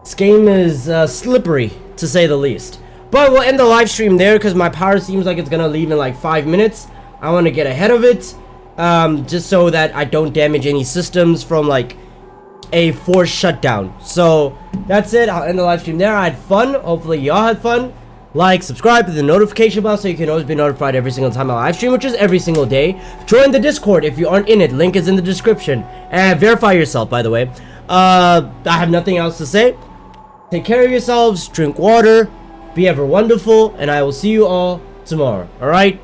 This game is slippery, to say the least. But we'll end the live stream there because my power seems like it's gonna leave in like 5 minutes. I want to get ahead of it, just so that I don't damage any systems from like a forced shutdown. So that's it. I'll end the live stream there. I had fun. Hopefully y'all had fun. Like, subscribe to the notification bell so you can always be notified every single time I live stream, which is every single day. Join the Discord if you aren't in it. Link is in the description. And verify yourself, by the way. I have nothing else to say. Take care of yourselves. Drink water. Be ever wonderful. And I will see you all tomorrow. Alright?